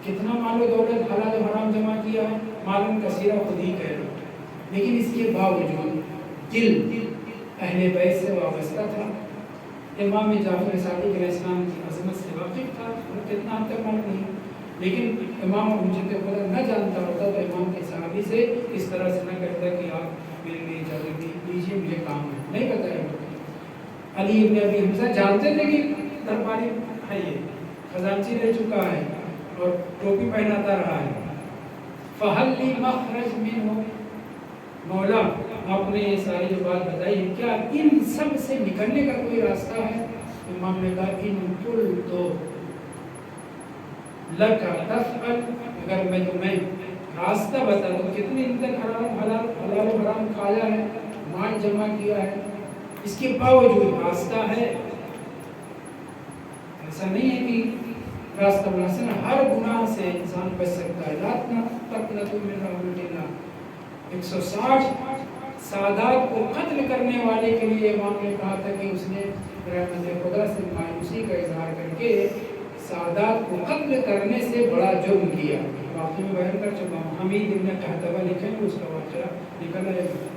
کتنا مال و دولت حلال و حرام جمع کیا ہے معلوم، کثیرہ خود ہی کہہ رہا. لیکن اس کے باوجود دل اہل بیت سے وابستہ تھا. امام جعفر صادق علیہ السلام کی عظمت سے واقف تھا، وہ کتنا حد تک معلوم نہیں، لیکن امام حجت خدا نہ جانتا ہوتا تو امام کے صحابی سے اس طرح سے نہ کرتا کہ آپ میرے لیے اجازت دیجیے، مجھے کام ہے. نہیں پتہ ہے. علی ابن ابی حمزہ جانتے تھے کہ درباری ہے، یہ خزانچی رہ چکا ہے اور ٹوپی پہناتا رہا ہے. فَهَلْ لِي مَخْرَجٌ مِّنْهُ، مولا آپ نے یہ ساری جو بات بتائی، کیا ان سب سے نکلنے کا کوئی راستہ ہے؟ امام نے کہا ان قلت لک تفعل، اگر میں تمہیں راستہ بتا دوں، کتنے دن تک حلال و حرام کھایا ہے، مال جمع کیا ہے، اس کے باوجود راستہ ہے. ایسا نہیں ہے کہ راستہ مناسب، ہر گناہ سے انسان بچ سکتا ہے. لا تقنطوا من رحمت اللہ. 160 سادات کو قتل کرنے والے کے لیے امام نے کہا تھا کہ اس نے رحمت خدا سے مایوسی کا اظہار کر کے سادات کو قتل کرنے سے بڑا جرم کیا. واقعی میں بیان کر چکا ہوں. حمید ابن قحطبہ لکھیں گے، اس کا واقعہ نکل آئے گا.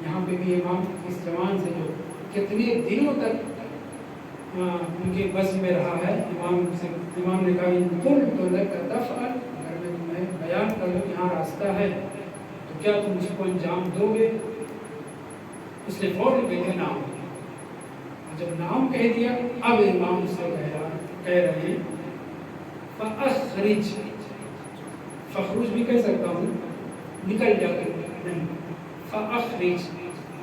یہاں پہ بھی امام اس جوان سے جو کتنے دنوں تک ان کے بس میں رہا ہے، امام نے کہا ان قلت لک تفعل، اگر میں تمہیں بیان کر دوں کہ ہاں راستہ ہے تو کیا تم اس کو انجام دو گے؟ اس نے فوراً کہا نام. جب نام کہہ دیا اب امام سے کہہ رہے ہیں فَأَخْرِجْ، فخروج بھی کہہ سکتا ہوں، نکل جا کر، نہیں فَأَخْرِجْ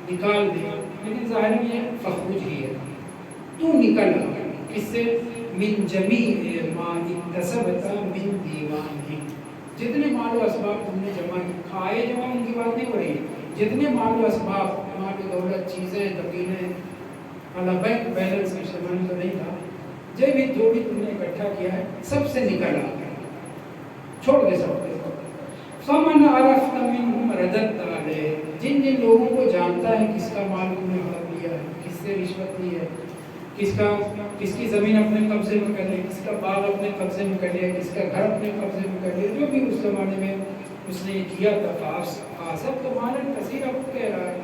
نکال دے، لیکن ظاہر میں یہ فخروج ہی ہے. تو نکل، اس سے من جمیع ما اکتسبت من دیوانہ، جتنے مال و اسباب تم نے جمع کھائے جمع ان کی بات نہیں ہو رہی، جتنے مال و اسباب مال و دولت چیزیں دفینے والا بینک بیلنس کی شمال تو نہیں تھا، جو بھی تم نے اکٹھا کیا ہے سب سے نکل آ گیا، چھوڑ دے سب کے فمن عرفت منہم رددت علیہ، جن جن لوگوں کو جانتا ہے کس کا مال تم نے ہڑپ لیا ہے، کس سے رشوت لی ہے، کس کی زمین اپنے قبضے میں کر لی، کس کا باغ اپنے قبضے میں کر لیا، کس کا گھر اپنے قبضے میں کر لیا، جو بھی اس زمانے میں اس نے یہ کیا تھا، فاسب تو مالا کثیرا کو کہہ رہا ہے،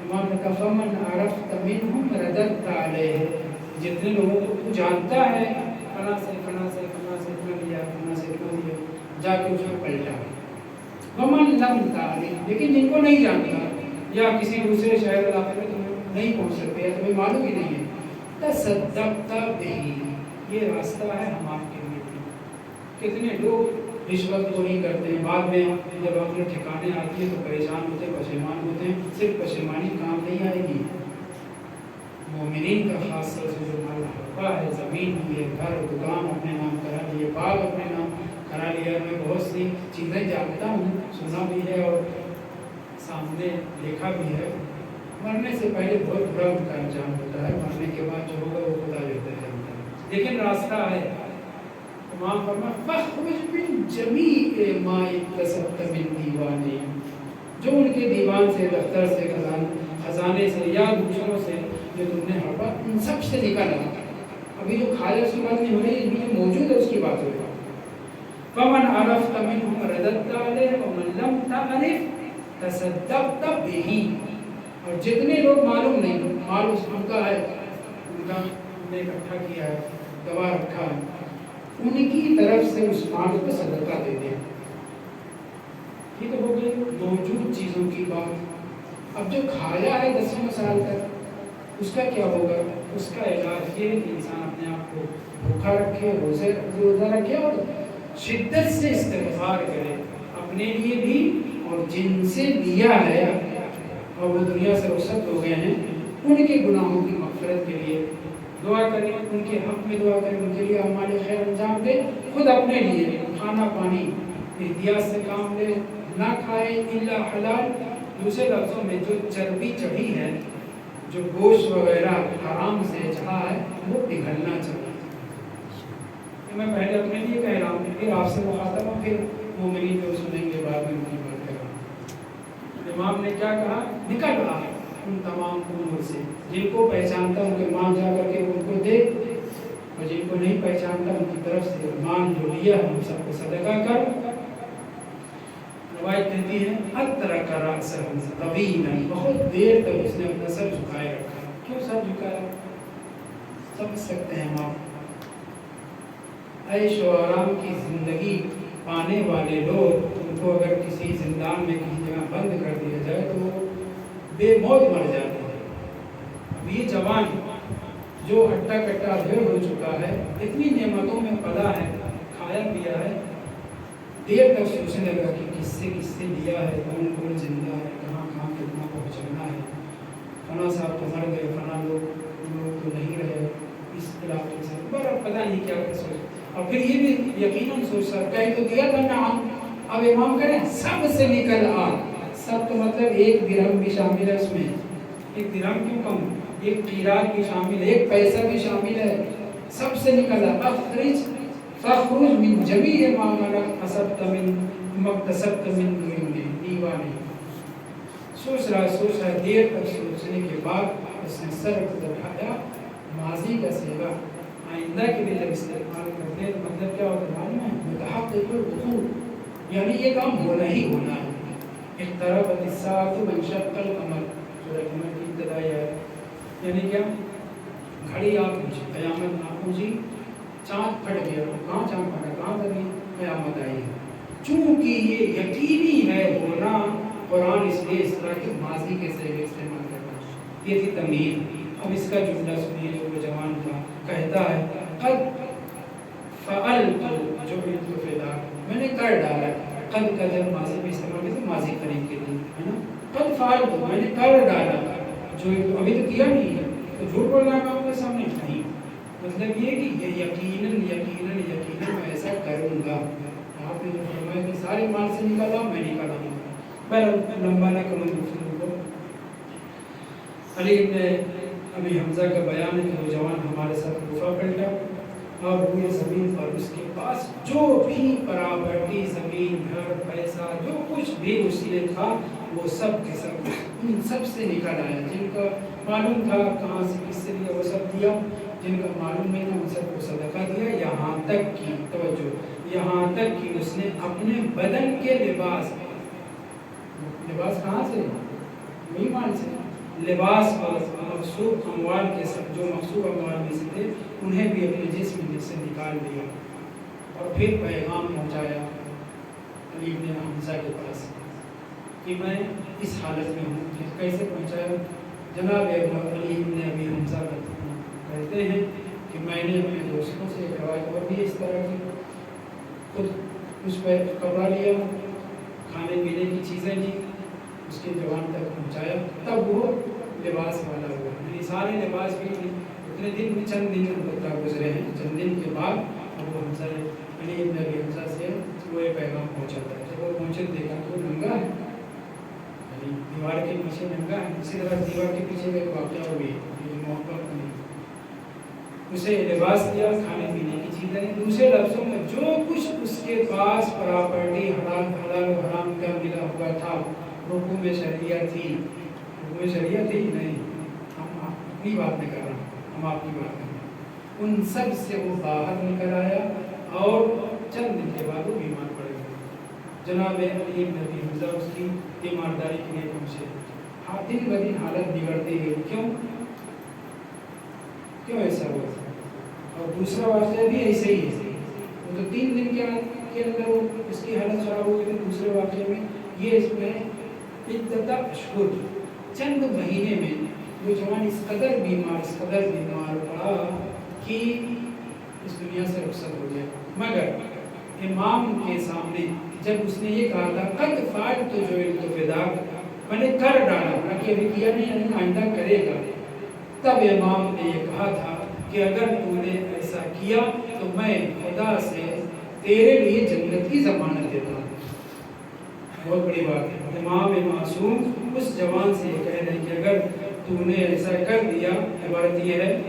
امام نے کہا فمن عرفت منہم رددت علیہ، جتنے لوگوں کو تو جانتا ہے فلاں سے فلاں سے فلاں سے اتنا لیا، فلاں سے اتنا لیا، جا کے اس میں پلٹا، ومن لم تعرف، لیکن جن کو نہیں جانتا یا کسی دوسرے شہر علاقے میں تم نہیں پہنچ سکتے یا تمہیں معلوم ہی نہیں ہے، تصدقت بہ، یہ راستہ ہے ہم آپ کے لیے بھی۔ کتنے لوگ رشوت کو نہیں کرتے ہیں، بعد میں جب اپنے ٹھکانے آتی ہے تو پریشان ہوتے ہیں، پشیمان ہوتے ہیں، صرف پشیمانی کام نہیں آئے گی، مومنین کا خاص طور سے جو مال ہڑپا ہے، زمین بھی ہے، گھر دکان اپنے نام کرا لیے، باغ اپنے نام کرا لیا، میں بہت سی چیزیں جانتا ہوں، سنا بھی ہے اور سامنے دیکھا بھی ہے، مرنے سے پہلے بہت برا ان کا انجام ہوتا ہے، مرنے کے بعد جو ہوگا وہ خدا بہتر جانتا ہے، لیکن راستہ ہے۔ امام فرمایا فاخرج من جمیع ما اکتسبت من دیوانے، جو ان کے دیوان سے، دفتر سے، خزانے سے یا دوسروں سے جو تم نے ہڑپا، ان سب سے نکل آ، ابھی جو کھایا اس کی بات نہیں ہو رہی، ابھی جو موجود ہے اس کی بات ہو رہی ہے۔ فمن عرفت منہم رددت علیہ ومن لم تعرف تصدقت بہ، اور جتنے لوگ معلوم نہیں، مال اس کا ہے، ان کا نے اکٹھا کیا ہے، گواہ رکھا ہے، ان کی طرف سے اس مال کو صدقہ دے دیں۔ یہ تو ہو گئی موجود چیزوں کی بات۔ اب جو کھایا ہے 10 سال تک، اس کا کیا ہوگا؟ اس کا علاج یہ ہے کہ انسان اپنے آپ کو بھوکا رکھے، روزہ رکھے اور شدت سے استغفار کرے، اپنے لیے بھی اور جن سے لیا ہے اور وہ دنیا سے رخصت ہو گئے ہیں، ان کے گناہوں کی مغفرت کے لیے دعا کریں، ان کے حق میں دعا کریں، ان کے لیے اعمال خیر انجام دیں، خود اپنے لیے کھانا پانی احتیاط سے کام لیں، نہ کھائیں الا حلال، دوسرے لفظوں میں جو چربی چڑھی ہے، جو گوشت وغیرہ حرام سے چڑھا ہے، وہ پگھلنا چاہیے۔ میں پہلے اپنے لیے کہہ رہا ہوں، پھر آپ سے مخاطب ہوں، پھر مومنین جو سنیں گے بعد میں ان کی بات کر رہا ہوں۔ امام نے کیا کہا؟ نکل رہا ہے ان تمام امور سے، جن کو پہچانتا ان کے مال جا کر کے ان کو دے، اور جن کو نہیں پہچانتا ان کی طرف سے مال جو لیا ہم سب کو صدقہ کر۔ روایت کہتی ہے اترک رأسہ طویلا، بہت دیر تک اس نے اپنا سر جھکائے رکھا۔ کیوں سر جھکایا؟ سمجھ سکتے ہیں آپ، عیش و آرام کی زندگی پانے والے لوگ، ان کو اگر کسی زندان میں کسی جگہ بند کر دیا جائے تو وہ بے موت مر جاتے ہیں۔ اب یہ جوان جو ہٹا کٹا ڈھیر ہو چکا ہے، اتنی نعمتوں میں پلا ہے، کھایا پیا ہے، دیر تک سوچنے لگا کہ کس سے لیا ہے، کون کون زندہ ہے، کہاں کہاں کتنا پہنچانا ہے، فلاں صاحب تو مر گئے، فلاں لوگ تو نہیں رہے اس علاقے سے، پر پتہ نہیں کیا کیا سوچ، اور پھر یہ بھی یقیناً سوچ سکتا ہے تو دیا تھا نعم، اب امام کریں سب سے نکل آ، سب تو مطلب ایک درہم بھی شامل ہے اس میں، ایک درہم کیوں کم، ایک قیراط بھی شامل ہے، ایک پیسہ بھی شامل ہے، سب سے نکل آ، اخرج فاخرج من جمیع ما اکتسبت من دیوانے۔ سوچ رہا دیر تک سوچنے کے بعد اس نے سر کو اٹھایا، ماضی کا صیغہ آئندہ کے لیے جب استعمال کرتے ہیں تو مطلب کیا ہوتا ہے معلوم ہے؟ متحقق الوقوع، یعنی یہ کام ہونا ہی ہونا ہے۔ اقتربت الساعة وانشق القمر، سورہ قمر کی ابتدائی ہے، یعنی کیا؟ گھڑی آ پہنچی، قیامت آ پہنچی، چاند پھٹ گیا، کہاں چاند پھٹا، کہاں تک قیامت آئی ہے۔ چونکہ یہ یقینی ہے ہونا، قرآن اس لیے اس طرح کے ماضی کے صیغے استعمال کرتا ہے۔ یہ تھی تمہید۔ اب اس کا جملہ سنیے جو وہ جوان تھا، کہتا ہے قد فعلت جعلت فداک، میں نے کر ڈالا، قد کا جب ماضی میں استعمال کرتے ماضی قریب کے لیے ہے نا، قد فعلت میں نے کر ڈالا، جو ابھی تو کیا نہیں ہے تو جھوٹ بولنا ہے آپ کے سامنے نہیں، مطلب یہ کہ یہ یقیناً یقیناً یقیناً میں ایسا کروں گا. آپ نے جو فرمایا کہ سارے مال سے نکالا میں نکالا ہوں. بہرحال لمبا نہ کروں گفتگو کو. علی ابن ابی حمزہ کا بیان ہے کہ وہ جوان ہمارے ساتھ کوفہ پلٹا اور روئے زمین پر اس کے پاس جو بھی پراپرٹی زمین گھر پیسہ جو کچھ بھی وسیلے تھا وہ سب کے سب ان سب سے نکل آیا. جن کا معلوم تھا کہاں سے کس سے لیا وہ سب دیا, جن کا معلوم نہیں تھا ان سب کو صدقہ دیا. یہاں تک کی توجہ, یہاں تک کہ اس نے اپنے بدن کے لباس کہاں سے وہی مال سے لباس اور مخصوص اموال کے سب جو مخصوص اموال میں سے تھے انہیں بھی اپنے جسم سے نکال دیا اور پھر پیغام پہنچایا علی ابن حمزہ کے پاس کہ میں اس حالت میں ہوں. کیسے پہنچایا؟ جناب علی ابن ابی حمزہ کہتے ہیں کہ میں نے اپنے دوستوں سے ایک روایت اور بھی اس طرح کی خود اس پہ کپڑا لیا, کھانے پینے کی چیزیں لی, اس کے جوان تک پہنچایا, تب وہ لباس والا ہوا. یعنی سارے لباس بھی اتنے دن میں چند دن گزرے ہیں, چند دن کے بعد ابو حمزہ علی ابن ابی حمزہ سے وہ یہ پیغام پہنچاتا ہے. جب وہ پہنچے دیکھا تو ننگا ہے, یعنی دیوار کے پیچھے ننگا ہے. اسی طرح دیوار کے پیچھے ایک واقعہ ہوئی محبت نہیں, اسے لباس دیا, کھانے پینے کی چیزیں. دوسرے لفظوں میں جو کچھ اس کے پاس پراپرٹی حلال و حرام کا ملا ہوا تھا, حکم شریعہ تھی, حکم شریعہ تھی نہیں, ہم اپنی بات نہیں کر رہے ہیں, ہم آپ کی بات کر رہے ہیں, ان سب سے وہ باہر نکل آیا اور چند دن کے بعد وہ بیمار پڑ گیا. جناب علی ابن ابی حمزہ اس کی تیمارداری کے لیے پہنچے. دن بدن حالت بگڑتی گئی. کیوں ایسا ہوا؟ اور دوسرا واقعہ بھی ایسے ہی ہے. وہ تو 3 دن کے اندر وہ اس کی حالت خراب ہو گئی تھی. دوسرے واقعے میں یہ اس میں ابتدا اشہر چند مہینے میں وہ جوان اس قدر بیمار پڑا کہ اس دنیا سے رخصت ہو گیا. مگر امام کے سامنے جب اس نے یہ کہا تھا قد فعلت جو فداک, میں نے کر ڈالا, نہ کہ ابھی کیا نہیں آئندہ کرے گا, تب امام نے یہ کہا تھا کہ اگر تو نے ایسا کیا تو میں خدا سے تیرے لیے جنت کی ضمانت دیتا ہوں. بہت بڑی بات ہے. امام معصوم اس جوان سے یہ کہہ رہے ہیں کہ اگر تو نے ایسا کر دیا, عبارت یہ ہے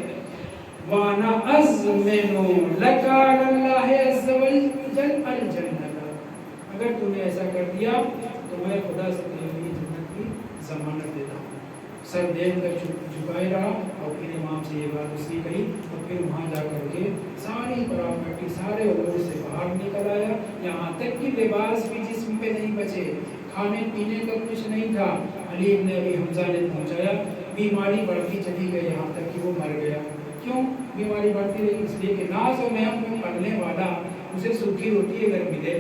وَأَنَا أَزْمِنُ لَكَ عَلَى اللَّهِ عَزَّ وَجَلَّ الْجَنَّةَ, اگر تو نے ایسا کر دیا تو میں خدا سے تیرے لیے جنت کی ضمانت دیتا ہوں. سر دیر تک جھکائے رہا اور پھر امام سے یہ بات اس نے کہی اور پھر وہاں جا کر کے ساری پراپرٹی سارے عمر سے باہر نکل آیا. یہاں تک کہ لباس بھی جسم پہ نہیں بچے, کھانے پینے کا کچھ نہیں تھا. علی ابن ابی حمزہ نے پہنچایا, بیماری بڑھتی چلی گئی یہاں تک کہ وہ مر گیا. کیوں بیماری بڑھتی رہی؟ اس لیے کہ ناز و نعم میں پڑھنے والا اسے سوکھی روٹی اگر ملے,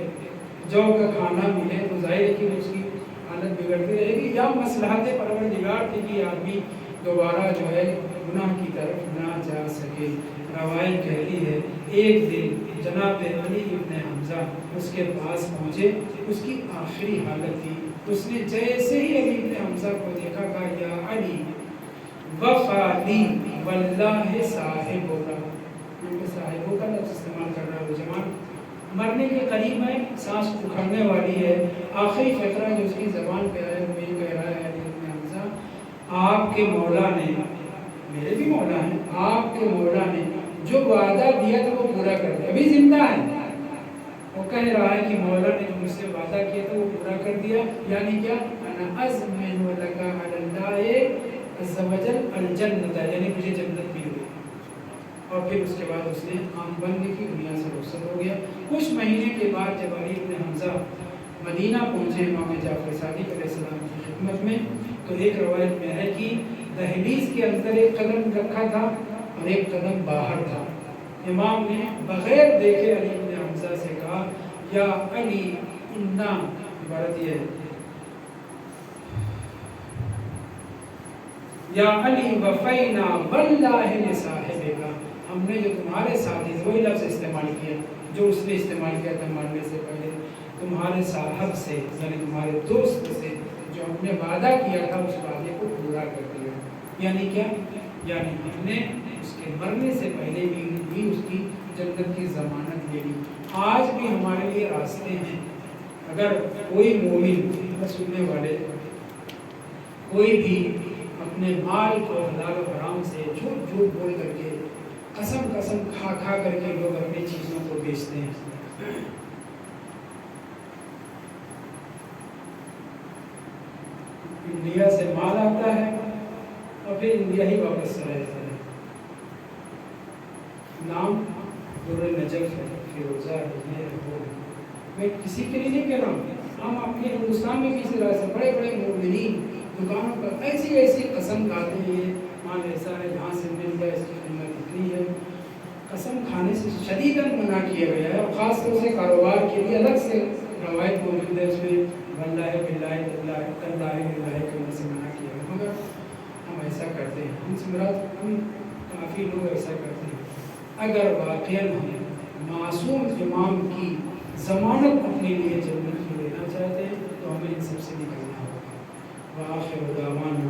جو کا کھانا ملے تو ظاہر ہے کہ اس کی حالت بگڑتی رہے گی. یا مصلحت پروردگار تھی کہ آدمی دوبارہ جو ہے گناہ کی طرف نہ جا سکے. روایت کہتی ہے ایک دن جناب علی ابن حمزہ اس کے پاس پہنچے, اس کی آخری حالت تھی. اس نے جیسے ہی علی ابن حمزہ کو دیکھا کہا یا علی وفالی واللہ صاحبو کا, کیونکہ صاحبو کا لفظ استعمال کر رہا ہے. وہ جوان مرنے کے قریب ہے, سانس اکھڑنے والی ہے. آخری فقرہ جو اس کی زبان پہ آیا وہ یہ کہہ رہا ہے علی ابن حمزہ, آپ کے مولا نے, میرے بھی مولا ہیں, آپ کے مولا نے جو وعدہ دیا تھا وہ پورا کر دیا, ابھی زندہ ہے. وہ کہہ رہا ہے کہ مولا نے جو مجھ سے وعدہ کیا تھا وہ پورا کر دیا. یعنی کیا؟ انا ازمن لک علی اللہ عز وجل الجنت, یعنی مجھے جنت مل گئی. اور پھر اس کے بعد اس نے آنکھ بند کی, دنیا سے رخصت ہو گیا. کچھ مہینے کے بعد جب علی ابن حمزہ مدینہ پہنچے امام جعفر صادق علیہ السلام کی خدمت میں, تو ایک روایت میں ہے کہ دہلیز کے اندر ایک قدم رکھا تھا اور ایک قدم باہر تھا. امام نے بغیر دیکھے علی ابن حمزہ سے کہا یا علی انا, عبارت یہ ہے یا علی وفینا واللہ لصاحبک, ہم نے جو تمہارے ساتھی, وہی لفظ استعمال کیا جو اس نے استعمال کیا تھا مرنے سے پہلے, تمہارے صاحب سے یعنی تمہارے دوست سے جو ہم نے وعدہ کیا تھا اس وعدے کو پورا کر دیا. یعنی کیا؟ یعنی ہم نے اس کے مرنے سے پہلے بھی اس کی جنت کی ضمانت لے لی۔ آج بھی ہمارے لیے راستے ہیں، اگر کوئی مومن سننے والے کوئی بھی اپنے مال کو حلال و حرام سے جھوٹ بول کر کے قسم کھا کر کے لوگ اپنی چیزوں کو بیچتے ہیں۔ انڈیا سے مال آتا ہے اور پھر انڈیا ہی واپس چلا جاتا ہے۔ نام در نجف ہے، فیروزہ ہے، یہ ہے وہ ہے۔ میں کسی کے لیے نہیں کہہ رہا ہوں، ہم اپنے ہندوستان میں کسی طرح سے بڑے بڑے مومنین دکانوں پر ایسی قسم کھاتے ہیں، مال ایسا ہے، یہاں سے مل گیا، اس کی قیمت اتنی ہے۔ قسم کھانے سے شدیداً منع کیا گیا ہے، اور خاص طور سے کاروبار کے لیے الگ سے روایت موجود ہے، اس میں واللہ باللہ تاللہ باللہ کرنے سے منع کیا گیا، مگر ہم ایسا کرتے ہیں۔ ہم سے مراد ہم کافی لوگ ایسا کرتے ہیں۔ اگر واقعاً ہم معصوم امام کی ضمانت اپنے لیے جنت میں لینا چاہتے ہیں تو ہمیں ان سب سے نکلنا ہوگا۔ وآخر دعوانا